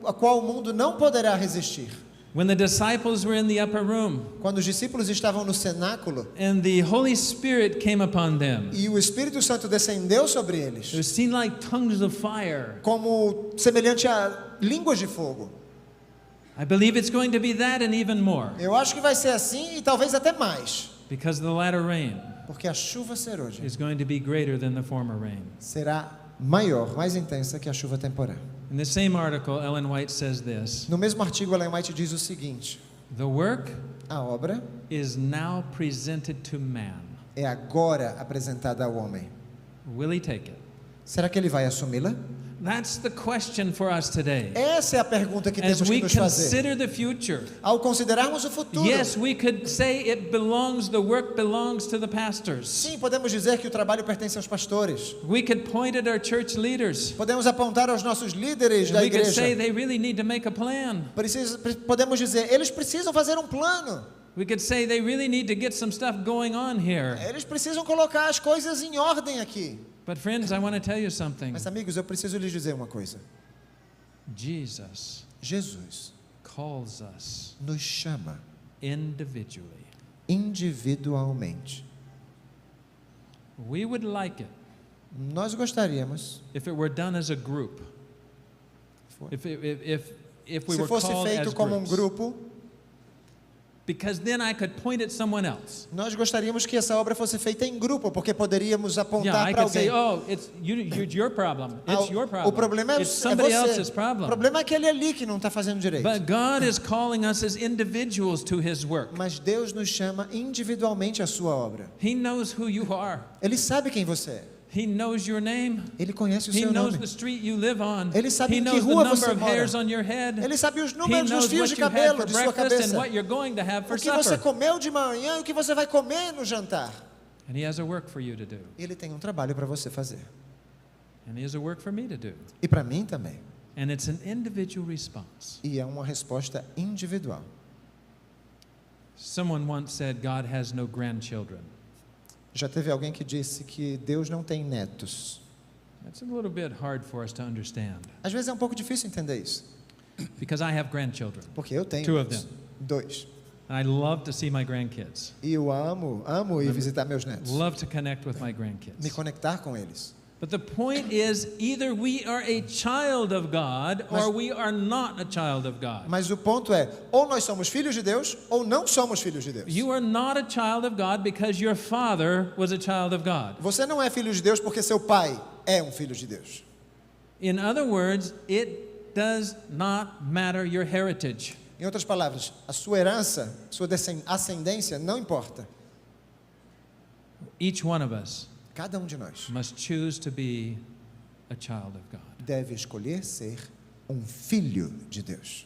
Speaker 2: a qual o mundo não poderá resistir.
Speaker 1: When the disciples were in the upper room
Speaker 2: Quando os discípulos estavam no cenáculo
Speaker 1: and the Holy Spirit came upon them,
Speaker 2: e o Espírito Santo descendeu sobre eles,
Speaker 1: it was seen like tongues of fire.
Speaker 2: como semelhante a línguas de fogo.
Speaker 1: I believe it's going to be that and even more,
Speaker 2: Eu acho que vai ser assim e talvez até mais,
Speaker 1: because the latter rain
Speaker 2: porque a chuva serôdia
Speaker 1: is going to be greater than the former rain.
Speaker 2: será maior, mais intensa que a chuva temporã.
Speaker 1: In the same article, Ellen White says this:
Speaker 2: No mesmo artigo, Ellen White diz o seguinte:
Speaker 1: the work
Speaker 2: a obra
Speaker 1: is now presented to man.
Speaker 2: é agora apresentada ao homem.
Speaker 1: Will he take it?
Speaker 2: Será que ele vai assumi-la?
Speaker 1: That's the question for us today.
Speaker 2: Essa é a pergunta que
Speaker 1: As
Speaker 2: temos
Speaker 1: we
Speaker 2: que nos fazer.
Speaker 1: consider the future,
Speaker 2: Ao considerarmos o futuro,
Speaker 1: yes, we could say the work belongs to the pastors.
Speaker 2: sim, podemos dizer que o trabalho pertence aos pastores.
Speaker 1: We could point at our church leaders.
Speaker 2: Podemos apontar aos nossos líderes da
Speaker 1: We could
Speaker 2: igreja.
Speaker 1: say they really need to make a plan.
Speaker 2: Podemos dizer, eles precisam fazer um plano.
Speaker 1: We could say they really need to get some stuff going on here.
Speaker 2: Eles precisam colocar as coisas em ordem aqui.
Speaker 1: But friends, I want to tell you something.
Speaker 2: Mas amigos, eu preciso lhes dizer uma coisa.
Speaker 1: Jesus
Speaker 2: Jesus
Speaker 1: calls us
Speaker 2: nos chama
Speaker 1: individually.
Speaker 2: individualmente.
Speaker 1: We would like it
Speaker 2: Nós gostaríamos,
Speaker 1: if it were done as a group. If we
Speaker 2: se
Speaker 1: were
Speaker 2: fosse
Speaker 1: called
Speaker 2: feito
Speaker 1: as
Speaker 2: como um
Speaker 1: groups.
Speaker 2: grupo,
Speaker 1: Because then I could point at someone else.
Speaker 2: nós gostaríamos que essa obra fosse feita em grupo, porque poderíamos
Speaker 1: Yeah,
Speaker 2: apontar
Speaker 1: I
Speaker 2: para
Speaker 1: could say,
Speaker 2: alguém.
Speaker 1: oh, it's your problem.
Speaker 2: Ah,
Speaker 1: It's your problem.
Speaker 2: O problema é
Speaker 1: It's somebody else's
Speaker 2: você. O
Speaker 1: problem.
Speaker 2: problema é aquele ali que não está fazendo direito.
Speaker 1: But God is calling us as individuals to His work.
Speaker 2: Mas Deus nos chama individualmente à sua obra.
Speaker 1: He knows who you are.
Speaker 2: Ele sabe quem você é.
Speaker 1: He knows your name.
Speaker 2: Ele conhece o
Speaker 1: He
Speaker 2: seu
Speaker 1: knows
Speaker 2: nome.
Speaker 1: the street you live on.
Speaker 2: Ele sabe
Speaker 1: He
Speaker 2: em que
Speaker 1: knows the
Speaker 2: rua
Speaker 1: number
Speaker 2: você
Speaker 1: of
Speaker 2: mora.
Speaker 1: hairs on your head.
Speaker 2: Ele sabe os
Speaker 1: He
Speaker 2: números dos
Speaker 1: knows
Speaker 2: fios
Speaker 1: what
Speaker 2: de
Speaker 1: you had
Speaker 2: cabelo
Speaker 1: for
Speaker 2: de sua
Speaker 1: breakfast and
Speaker 2: cabeça.
Speaker 1: what you're going to have for
Speaker 2: O que você
Speaker 1: supper.
Speaker 2: comeu de manhã e o que você vai comer no jantar.
Speaker 1: And He has a work for you to do.
Speaker 2: Ele tem um trabalho para você fazer.
Speaker 1: And He has a work for me to do.
Speaker 2: E para mim também.
Speaker 1: And it's an individual response.
Speaker 2: E é uma resposta individual.
Speaker 1: Someone once said God has no grandchildren.
Speaker 2: Já teve alguém que disse que Deus não tem netos.
Speaker 1: That's a little bit hard for us to understand
Speaker 2: Às vezes é um pouco difícil entender isso.
Speaker 1: because I have grandchildren.
Speaker 2: Porque eu tenho
Speaker 1: Two of
Speaker 2: netos.
Speaker 1: them.
Speaker 2: 2.
Speaker 1: And I love to see my grandkids.
Speaker 2: E eu amo ir visitar meus netos.
Speaker 1: Love to connect with my
Speaker 2: Me
Speaker 1: grandkids.
Speaker 2: conectar com eles.
Speaker 1: But the point is either we are a child of God
Speaker 2: Mas-
Speaker 1: or we are not a child of God.
Speaker 2: Mas o ponto é, ou nós somos filhos de Deus, ou não somos filhos de Deus.
Speaker 1: You are not a child of God because your father was a child of God.
Speaker 2: Você não é filho de Deus porque seu pai é um filho de Deus.
Speaker 1: In other words, it does not matter your heritage.
Speaker 2: Em outras palavras, a sua herança, sua ascendência não importa.
Speaker 1: Each one of us
Speaker 2: Cada de nós
Speaker 1: must choose to be a child of God.
Speaker 2: deve escolher ser filho de Deus.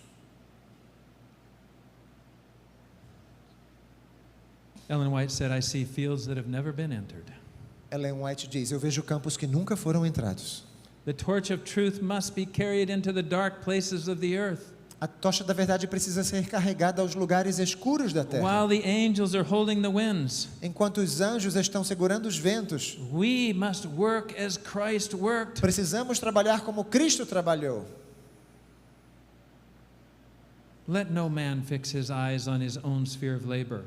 Speaker 1: Ellen White said, I see fields that have never been entered.
Speaker 2: Ellen White diz: eu vejo campos que nunca foram entrados.
Speaker 1: The torch of truth must be carried into the dark places of the earth.
Speaker 2: A tocha da verdade precisa ser carregada aos lugares escuros da terra.
Speaker 1: While the angels are holding the winds,
Speaker 2: Enquanto os anjos estão segurando os ventos,
Speaker 1: we must work as Christ worked.
Speaker 2: precisamos trabalhar como Cristo trabalhou.
Speaker 1: Let no man fix his eyes on his own sphere of labor,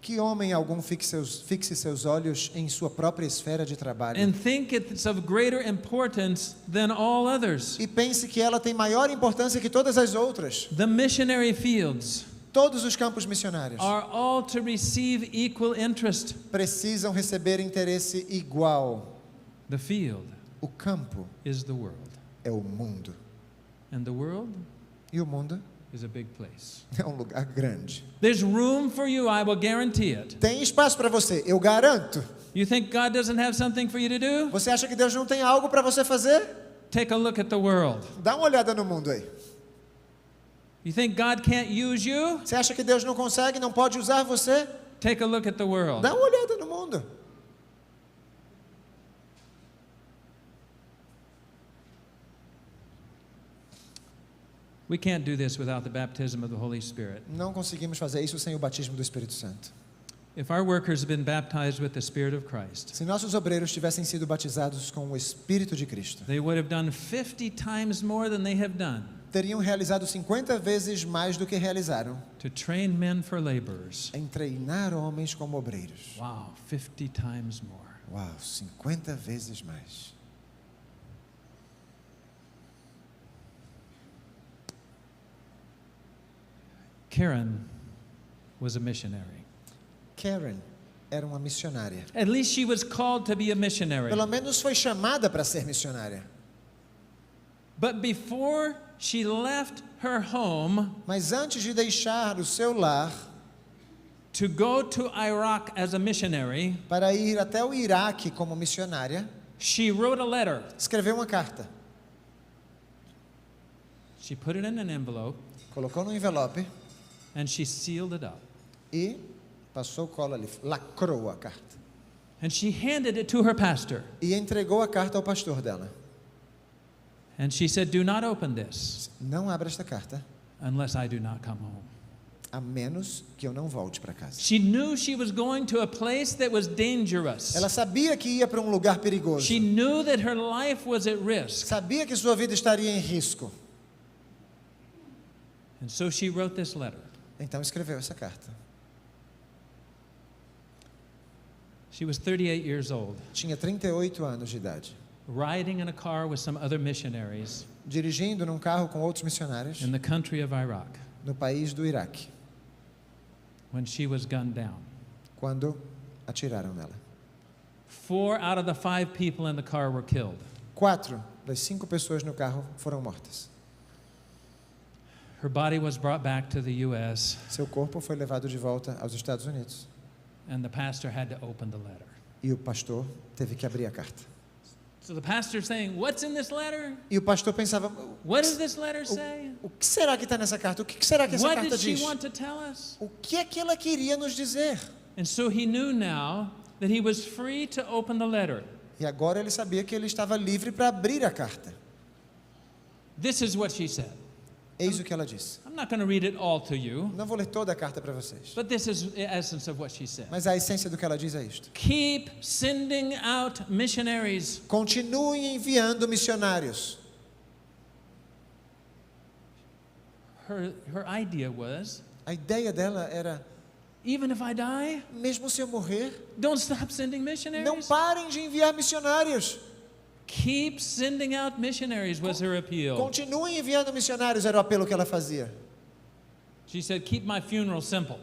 Speaker 2: Que homem algum fixe seus olhos em sua própria esfera de trabalho
Speaker 1: and think it's of greater importance than all others.
Speaker 2: e pense que ela tem maior importância que todas as outras.
Speaker 1: The missionary fields
Speaker 2: Todos os campos missionários
Speaker 1: are all to receive equal interest.
Speaker 2: precisam receber interesse igual.
Speaker 1: The field
Speaker 2: O campo
Speaker 1: is the world,
Speaker 2: é o mundo.
Speaker 1: and the world
Speaker 2: E o mundo
Speaker 1: is a big place.
Speaker 2: é um lugar grande.
Speaker 1: There's room for you, I will guarantee it.
Speaker 2: Tem espaço para você, eu garanto.
Speaker 1: You think God doesn't have something for you to do?
Speaker 2: Você acha que Deus não tem algo para você fazer?
Speaker 1: Take a look at the world.
Speaker 2: Dá uma olhada no mundo aí.
Speaker 1: You think God can't use you?
Speaker 2: Você acha que Deus não consegue, não pode usar você?
Speaker 1: Take a look at the world.
Speaker 2: Dá uma olhada no mundo.
Speaker 1: We can't do this without the baptism of the Holy Spirit.
Speaker 2: Não conseguimos fazer isso sem o batismo do Espírito Santo.
Speaker 1: If our workers have been baptized with the Spirit of Christ,
Speaker 2: Se nossos obreiros tivessem sido batizados com o Espírito de Cristo,
Speaker 1: they would have done 50 times more than they have done
Speaker 2: teriam realizado 50 vezes mais do que realizaram
Speaker 1: to train men for laborers.
Speaker 2: em treinar homens como obreiros.
Speaker 1: Wow, 50 times more.
Speaker 2: Uau, 50 vezes mais.
Speaker 1: Karen was a missionary.
Speaker 2: Karen era uma missionária.
Speaker 1: At least she was called to be a missionary.
Speaker 2: Pelo menos foi chamada para ser missionária.
Speaker 1: But before she left her home
Speaker 2: Mas antes de deixar o seu lar
Speaker 1: to go to Iraq as a missionary,
Speaker 2: para ir até o Iraque como missionária,
Speaker 1: she wrote a letter.
Speaker 2: escreveu uma carta.
Speaker 1: She put it in an envelope
Speaker 2: Colocou no envelope
Speaker 1: and she sealed it up.
Speaker 2: e passou cola ali, lacrou a carta.
Speaker 1: And she handed it to her pastor.
Speaker 2: E entregou a carta ao pastor dela.
Speaker 1: And she said, "Do not open this
Speaker 2: Não abra esta carta,
Speaker 1: unless I do not come home."
Speaker 2: a menos que eu não volte para casa.
Speaker 1: She knew she was going to a place that was dangerous.
Speaker 2: Ela sabia que ia para um lugar perigoso.
Speaker 1: She knew that her life was at risk.
Speaker 2: Sabia que sua vida estaria em risco.
Speaker 1: And so she wrote this letter.
Speaker 2: Então escreveu essa carta.
Speaker 1: She was 38 years old,
Speaker 2: Tinha 38 anos de idade.
Speaker 1: riding in a car with some other missionaries
Speaker 2: Dirigindo num carro com outros missionários
Speaker 1: in the country of Iraq
Speaker 2: no país do Iraque,
Speaker 1: when she was gunned down.
Speaker 2: quando atiraram nela.
Speaker 1: 4 out of the 5 people in the car were killed.
Speaker 2: 4 das 5 pessoas no carro foram mortas.
Speaker 1: Her body was brought back to the U.S.,
Speaker 2: Seu corpo foi levado de volta aos Estados Unidos.
Speaker 1: and the pastor had to open the letter.
Speaker 2: E o pastor teve que abrir a carta.
Speaker 1: So the pastor's saying, "What's in this letter?
Speaker 2: E o pastor pensava:
Speaker 1: What does this letter say?
Speaker 2: o que será que está nessa carta? O que será que essa
Speaker 1: What
Speaker 2: carta
Speaker 1: did she
Speaker 2: diz?
Speaker 1: want to tell us?"
Speaker 2: O que é que ela queria nos dizer?
Speaker 1: And so he knew now that he was free to open the letter.
Speaker 2: E agora ele sabia que ele estava livre para abrir a carta.
Speaker 1: This is what she said.
Speaker 2: Eis o que ela disse.
Speaker 1: I'm not going to read it all to you,
Speaker 2: Não vou ler toda a carta para vocês,
Speaker 1: but this is the essence of what she said.
Speaker 2: mas a essência do que ela diz é isto:
Speaker 1: Keep sending out missionaries.
Speaker 2: continue enviando missionários.
Speaker 1: Her idea was,
Speaker 2: A ideia dela era:
Speaker 1: even if I die,
Speaker 2: mesmo se eu morrer,
Speaker 1: don't stop sending
Speaker 2: não
Speaker 1: missionaries.
Speaker 2: parem de enviar missionários.
Speaker 1: Keep sending out missionaries was her appeal.
Speaker 2: Continuem enviando missionários, era o apelo que ela fazia.
Speaker 1: She said, keep my funeral simple.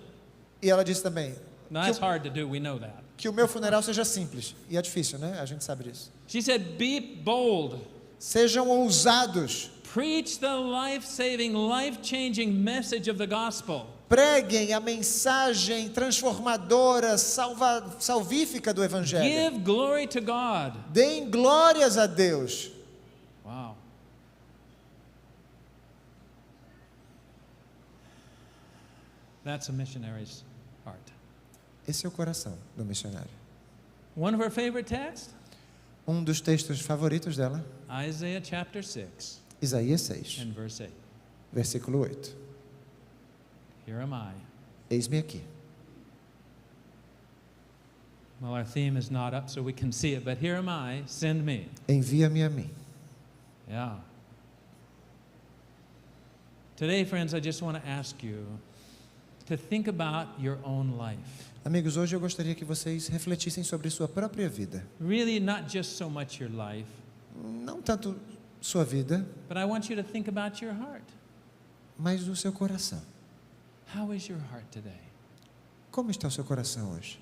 Speaker 2: E ela disse também
Speaker 1: Now that's hard to do, we know that.
Speaker 2: que o meu funeral seja simples. E é difícil, né? A gente sabe disso.
Speaker 1: She said, be bold.
Speaker 2: Sejam ousados.
Speaker 1: Preach the life-saving, life-changing message of the gospel.
Speaker 2: Preguem a mensagem transformadora, salvífica do Evangelho.
Speaker 1: Give glory to God.
Speaker 2: Deem glórias a Deus.
Speaker 1: Wow. That's a missionary's heart.
Speaker 2: Esse é o coração do missionário.
Speaker 1: One of our favorite texts,
Speaker 2: Um dos textos favoritos dela,
Speaker 1: Isaiah chapter 6
Speaker 2: Isaías 6,
Speaker 1: and verse 8.
Speaker 2: versículo 8.
Speaker 1: Here am I.
Speaker 2: Eis-me aqui.
Speaker 1: Well, our theme is not up so we can see it, but here am I, send me.
Speaker 2: Envia-me a mim.
Speaker 1: Yeah. Today, friends, I just want to ask you to think about your own life.
Speaker 2: Amigos, hoje eu gostaria que vocês refletissem sobre sua própria vida.
Speaker 1: Really, not just so much your life,
Speaker 2: Não tanto sua vida,
Speaker 1: but I want you to think about your heart.
Speaker 2: mas o seu coração.
Speaker 1: How is your heart today?
Speaker 2: Como está o seu coração hoje?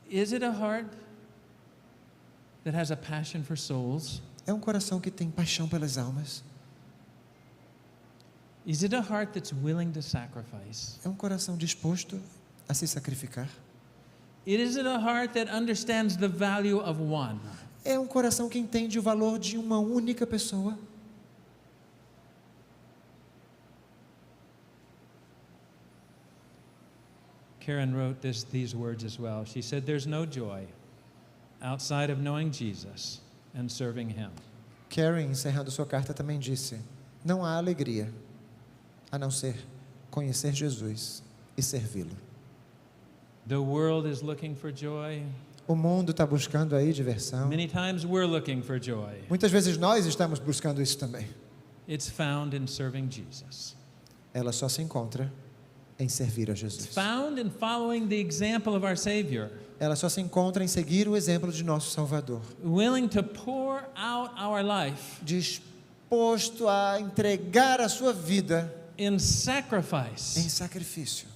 Speaker 1: Is it a heart that has a passion for souls?
Speaker 2: É um coração que tem paixão pelas almas?
Speaker 1: Is it a heart that's willing to sacrifice?
Speaker 2: É um coração disposto a se sacrificar?
Speaker 1: Is it a heart that understands the value of one?
Speaker 2: É um coração que entende o valor de uma única pessoa?
Speaker 1: Karen wrote these words as well. She said, "There's no joy outside of knowing Jesus and serving Him."
Speaker 2: Karen, encerrando sua carta, também disse: não há alegria a não ser conhecer Jesus e servi-lo.
Speaker 1: The world is looking for joy.
Speaker 2: O mundo está buscando aí diversão.
Speaker 1: Many times we're looking for joy.
Speaker 2: Muitas vezes nós estamos buscando isso também.
Speaker 1: It's found in serving Jesus.
Speaker 2: Ela só se encontra em servir a
Speaker 1: It's
Speaker 2: Jesus.
Speaker 1: found in following the example of our Savior,
Speaker 2: Ela só se encontra em seguir o exemplo de nosso Salvador,
Speaker 1: willing to pour out our life
Speaker 2: disposto a entregar a sua vida
Speaker 1: in
Speaker 2: em
Speaker 1: sacrifice
Speaker 2: sacrifício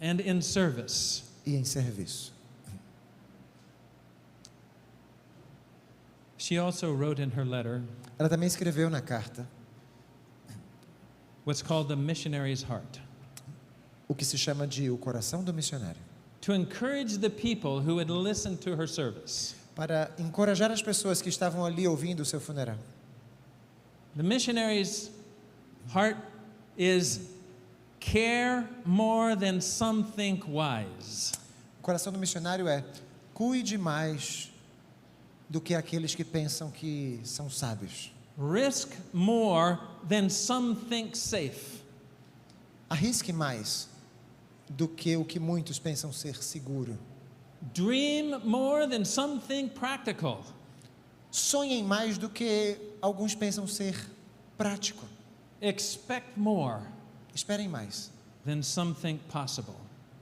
Speaker 1: and in service.
Speaker 2: e em serviço.
Speaker 1: She also wrote in her letter
Speaker 2: Ela também escreveu na carta
Speaker 1: what's called the missionary's heart,
Speaker 2: o que se chama de o coração do missionário,
Speaker 1: to encourage the people who had listened to her service.
Speaker 2: para encorajar as pessoas que estavam ali ouvindo o seu funeral.
Speaker 1: The missionary's heart is care more than some think wise.
Speaker 2: O coração do missionário é: cuide mais do que aqueles que pensam que são sábios.
Speaker 1: Risk more than some think safe.
Speaker 2: Arrisque mais do que o que muitos pensam ser seguro.
Speaker 1: Dream more than some think practical.
Speaker 2: Sonhem mais do que alguns pensam ser prático.
Speaker 1: Expect more
Speaker 2: Esperem mais
Speaker 1: than some think possible.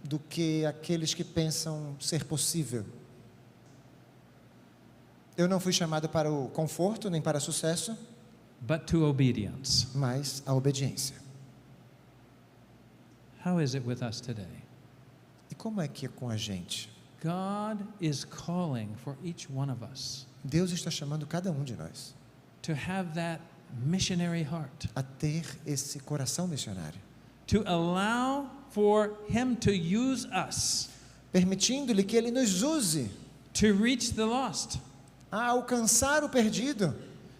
Speaker 2: do que aqueles que pensam ser possível. Eu não fui chamado para o conforto nem para o sucesso,
Speaker 1: But to obedience.
Speaker 2: mas a obediência.
Speaker 1: How is it with us today?
Speaker 2: E como é que é com a gente?
Speaker 1: God is calling for each one of us
Speaker 2: Deus está chamando cada um de nós
Speaker 1: to have that missionary heart,
Speaker 2: a ter esse coração missionário,
Speaker 1: to allow for Him to use us
Speaker 2: permitindo-lhe que Ele nos use
Speaker 1: to reach the lost.
Speaker 2: a alcançar o perdido.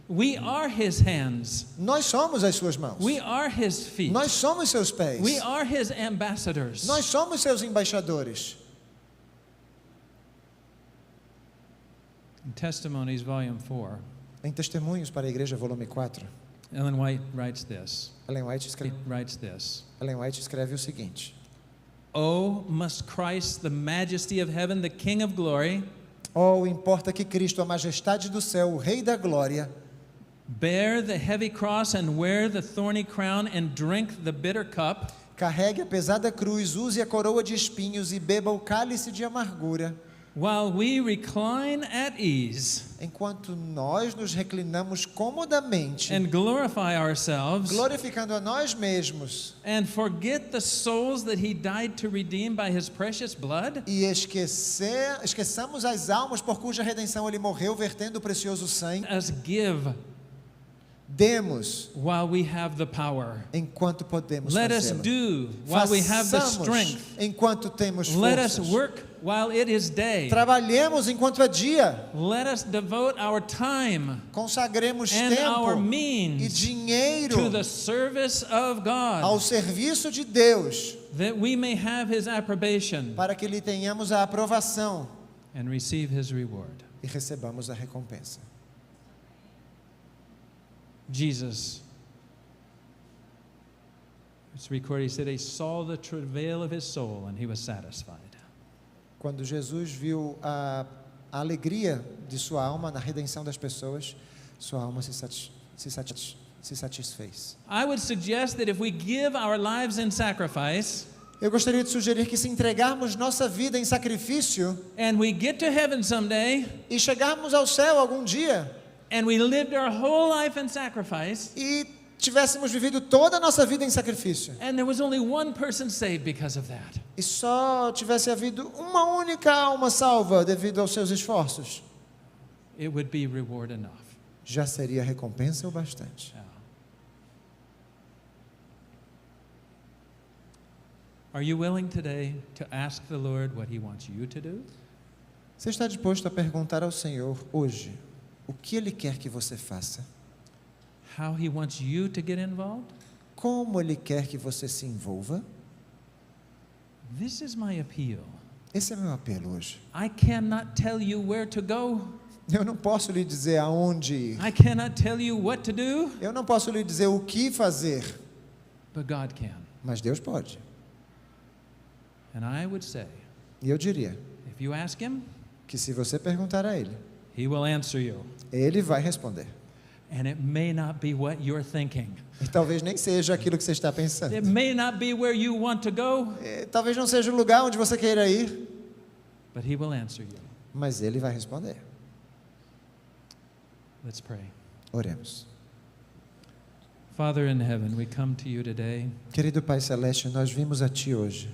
Speaker 1: We are His hands.
Speaker 2: Nós somos as suas mãos.
Speaker 1: We are His feet.
Speaker 2: Nós somos seus pés.
Speaker 1: We are His ambassadors.
Speaker 2: Nós somos seus embaixadores.
Speaker 1: In Testimonies, Volume 4,
Speaker 2: Em Testemunhos para a Igreja, volume 4,
Speaker 1: Ellen White writes this.
Speaker 2: Ellen White escreve o seguinte:
Speaker 1: Oh, must Christ, the majesty of heaven, the King of glory,
Speaker 2: Oh, importa que Cristo, a majestade do céu, o Rei da glória,
Speaker 1: bear the heavy cross and wear the thorny crown and drink the bitter cup,
Speaker 2: carregue a pesada cruz, use a coroa de espinhos e beba o cálice de amargura,
Speaker 1: while we recline at ease
Speaker 2: enquanto nós nos reclinamos comodamente,
Speaker 1: and glorify ourselves
Speaker 2: glorificando a nós mesmos
Speaker 1: and forget the souls that He died to redeem by His precious blood?
Speaker 2: e esqueçamos as almas por cuja redenção Ele morreu vertendo o precioso sangue.
Speaker 1: Us give
Speaker 2: Demos
Speaker 1: while we have the power.
Speaker 2: enquanto podemos
Speaker 1: Let us
Speaker 2: fazê-lo.
Speaker 1: do while we have the
Speaker 2: Façamos
Speaker 1: strength.
Speaker 2: enquanto temos
Speaker 1: Let us
Speaker 2: forças.
Speaker 1: work while it is day.
Speaker 2: Trabalhemos enquanto é dia.
Speaker 1: Let us devote our time
Speaker 2: Consagremos
Speaker 1: and our
Speaker 2: tempo e
Speaker 1: means
Speaker 2: dinheiro
Speaker 1: to the service of
Speaker 2: ao
Speaker 1: God,
Speaker 2: serviço de Deus,
Speaker 1: that we may have His approbation
Speaker 2: para que lhe tenhamos a aprovação
Speaker 1: and receive His reward.
Speaker 2: e recebamos a recompensa.
Speaker 1: Jesus, it's recorded, he said, he saw the travail of his soul and he was satisfied.
Speaker 2: Quando Jesus viu a alegria de sua alma na redenção das pessoas, sua alma se satisfez.
Speaker 1: I would suggest that if we give our lives in sacrifice
Speaker 2: Eu gostaria de sugerir que se entregarmos nossa vida em sacrifício
Speaker 1: and we get to heaven someday
Speaker 2: e chegarmos ao céu algum dia
Speaker 1: and we lived our whole life in sacrifice
Speaker 2: e tivéssemos vivido toda a nossa vida em sacrifício
Speaker 1: and there was only one person saved because of that,
Speaker 2: e só tivesse havido uma única alma salva devido aos seus esforços,
Speaker 1: it would be reward enough.
Speaker 2: já seria recompensa o bastante.
Speaker 1: Are you willing today to ask the Lord what He wants you to do?
Speaker 2: Você está disposto a perguntar ao Senhor hoje o que Ele quer que você faça?
Speaker 1: How He wants you to get involved?
Speaker 2: Como Ele quer que você se envolva?
Speaker 1: This is my appeal.
Speaker 2: Esse é meu apelo hoje.
Speaker 1: I cannot tell you where to go.
Speaker 2: Eu não posso lhe dizer aonde ir.
Speaker 1: I cannot tell you what to do,
Speaker 2: Eu não posso lhe dizer o que fazer,
Speaker 1: but God can.
Speaker 2: mas Deus pode.
Speaker 1: And I would say,
Speaker 2: E eu diria
Speaker 1: if you ask Him,
Speaker 2: que se você perguntar a Ele,
Speaker 1: He will answer you.
Speaker 2: Ele vai responder.
Speaker 1: And it may not be what you're thinking.
Speaker 2: E talvez nem seja aquilo que você está pensando.
Speaker 1: It may not be where you want to go,
Speaker 2: Talvez não seja o lugar onde você queira ir,
Speaker 1: but He will answer you.
Speaker 2: mas Ele vai responder.
Speaker 1: Let's pray.
Speaker 2: Oremos.
Speaker 1: Father in heaven, we come to you today.
Speaker 2: Querido Pai Celeste, nós vimos a Ti hoje.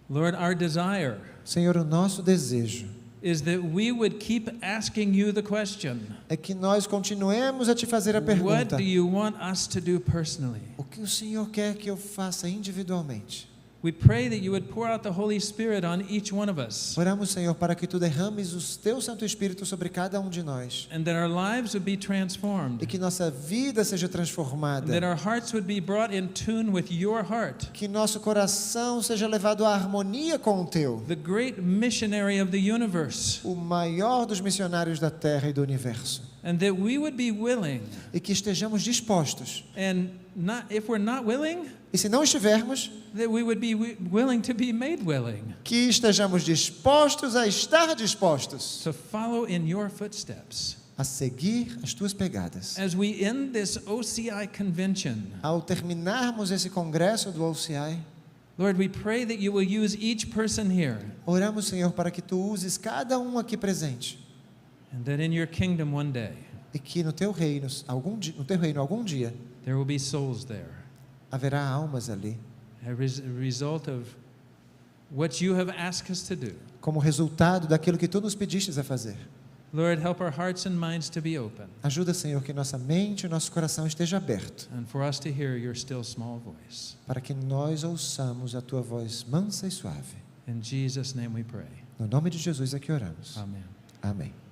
Speaker 1: Lord, our desire
Speaker 2: Senhor, o nosso desejo
Speaker 1: is that we would keep asking you the question,
Speaker 2: é que nós continuemos a Te fazer a
Speaker 1: what
Speaker 2: pergunta:
Speaker 1: do you want us to do personally?
Speaker 2: o que o Senhor quer que eu faça individualmente?
Speaker 1: We pray that you would pour out the Holy Spirit on each one of us,
Speaker 2: Oramos, Senhor, para que Tu derrames o Teu Santo Espírito sobre cada um de nós
Speaker 1: and that our lives would be
Speaker 2: e
Speaker 1: transformed,
Speaker 2: que nossa vida seja
Speaker 1: and
Speaker 2: transformada,
Speaker 1: that our hearts would be brought in tune with your heart,
Speaker 2: que nosso coração seja levado à harmonia com o Teu,
Speaker 1: the great missionary of the universe,
Speaker 2: o maior dos missionários da terra e do universo,
Speaker 1: and that we would be willing,
Speaker 2: e que estejamos dispostos,
Speaker 1: and not, if we're not willing,
Speaker 2: e se não estivermos,
Speaker 1: that we would be willing to be made willing
Speaker 2: que estejamos dispostos a estar dispostos
Speaker 1: to follow in your footsteps.
Speaker 2: a seguir as Tuas pegadas.
Speaker 1: As we end this OCI convention,
Speaker 2: Ao terminarmos esse congresso do OCI,
Speaker 1: Lord, we pray that you will use each person here,
Speaker 2: oramos, Senhor, para que Tu uses cada um aqui presente
Speaker 1: and that in your kingdom one day,
Speaker 2: e que no Teu reino, algum dia,
Speaker 1: there will be souls there,
Speaker 2: haverá almas ali,
Speaker 1: a result of what you have asked us to do.
Speaker 2: como resultado daquilo que Tu nos pedistes a fazer.
Speaker 1: Lord, help our hearts and minds to be open,
Speaker 2: Ajuda, Senhor, que nossa mente e nosso coração esteja aberto,
Speaker 1: and for us to hear your still small voice.
Speaker 2: para que nós ouçamos a Tua voz mansa e suave.
Speaker 1: In Jesus' name we pray.
Speaker 2: No nome de Jesus é que oramos.
Speaker 1: Amen.
Speaker 2: Amém.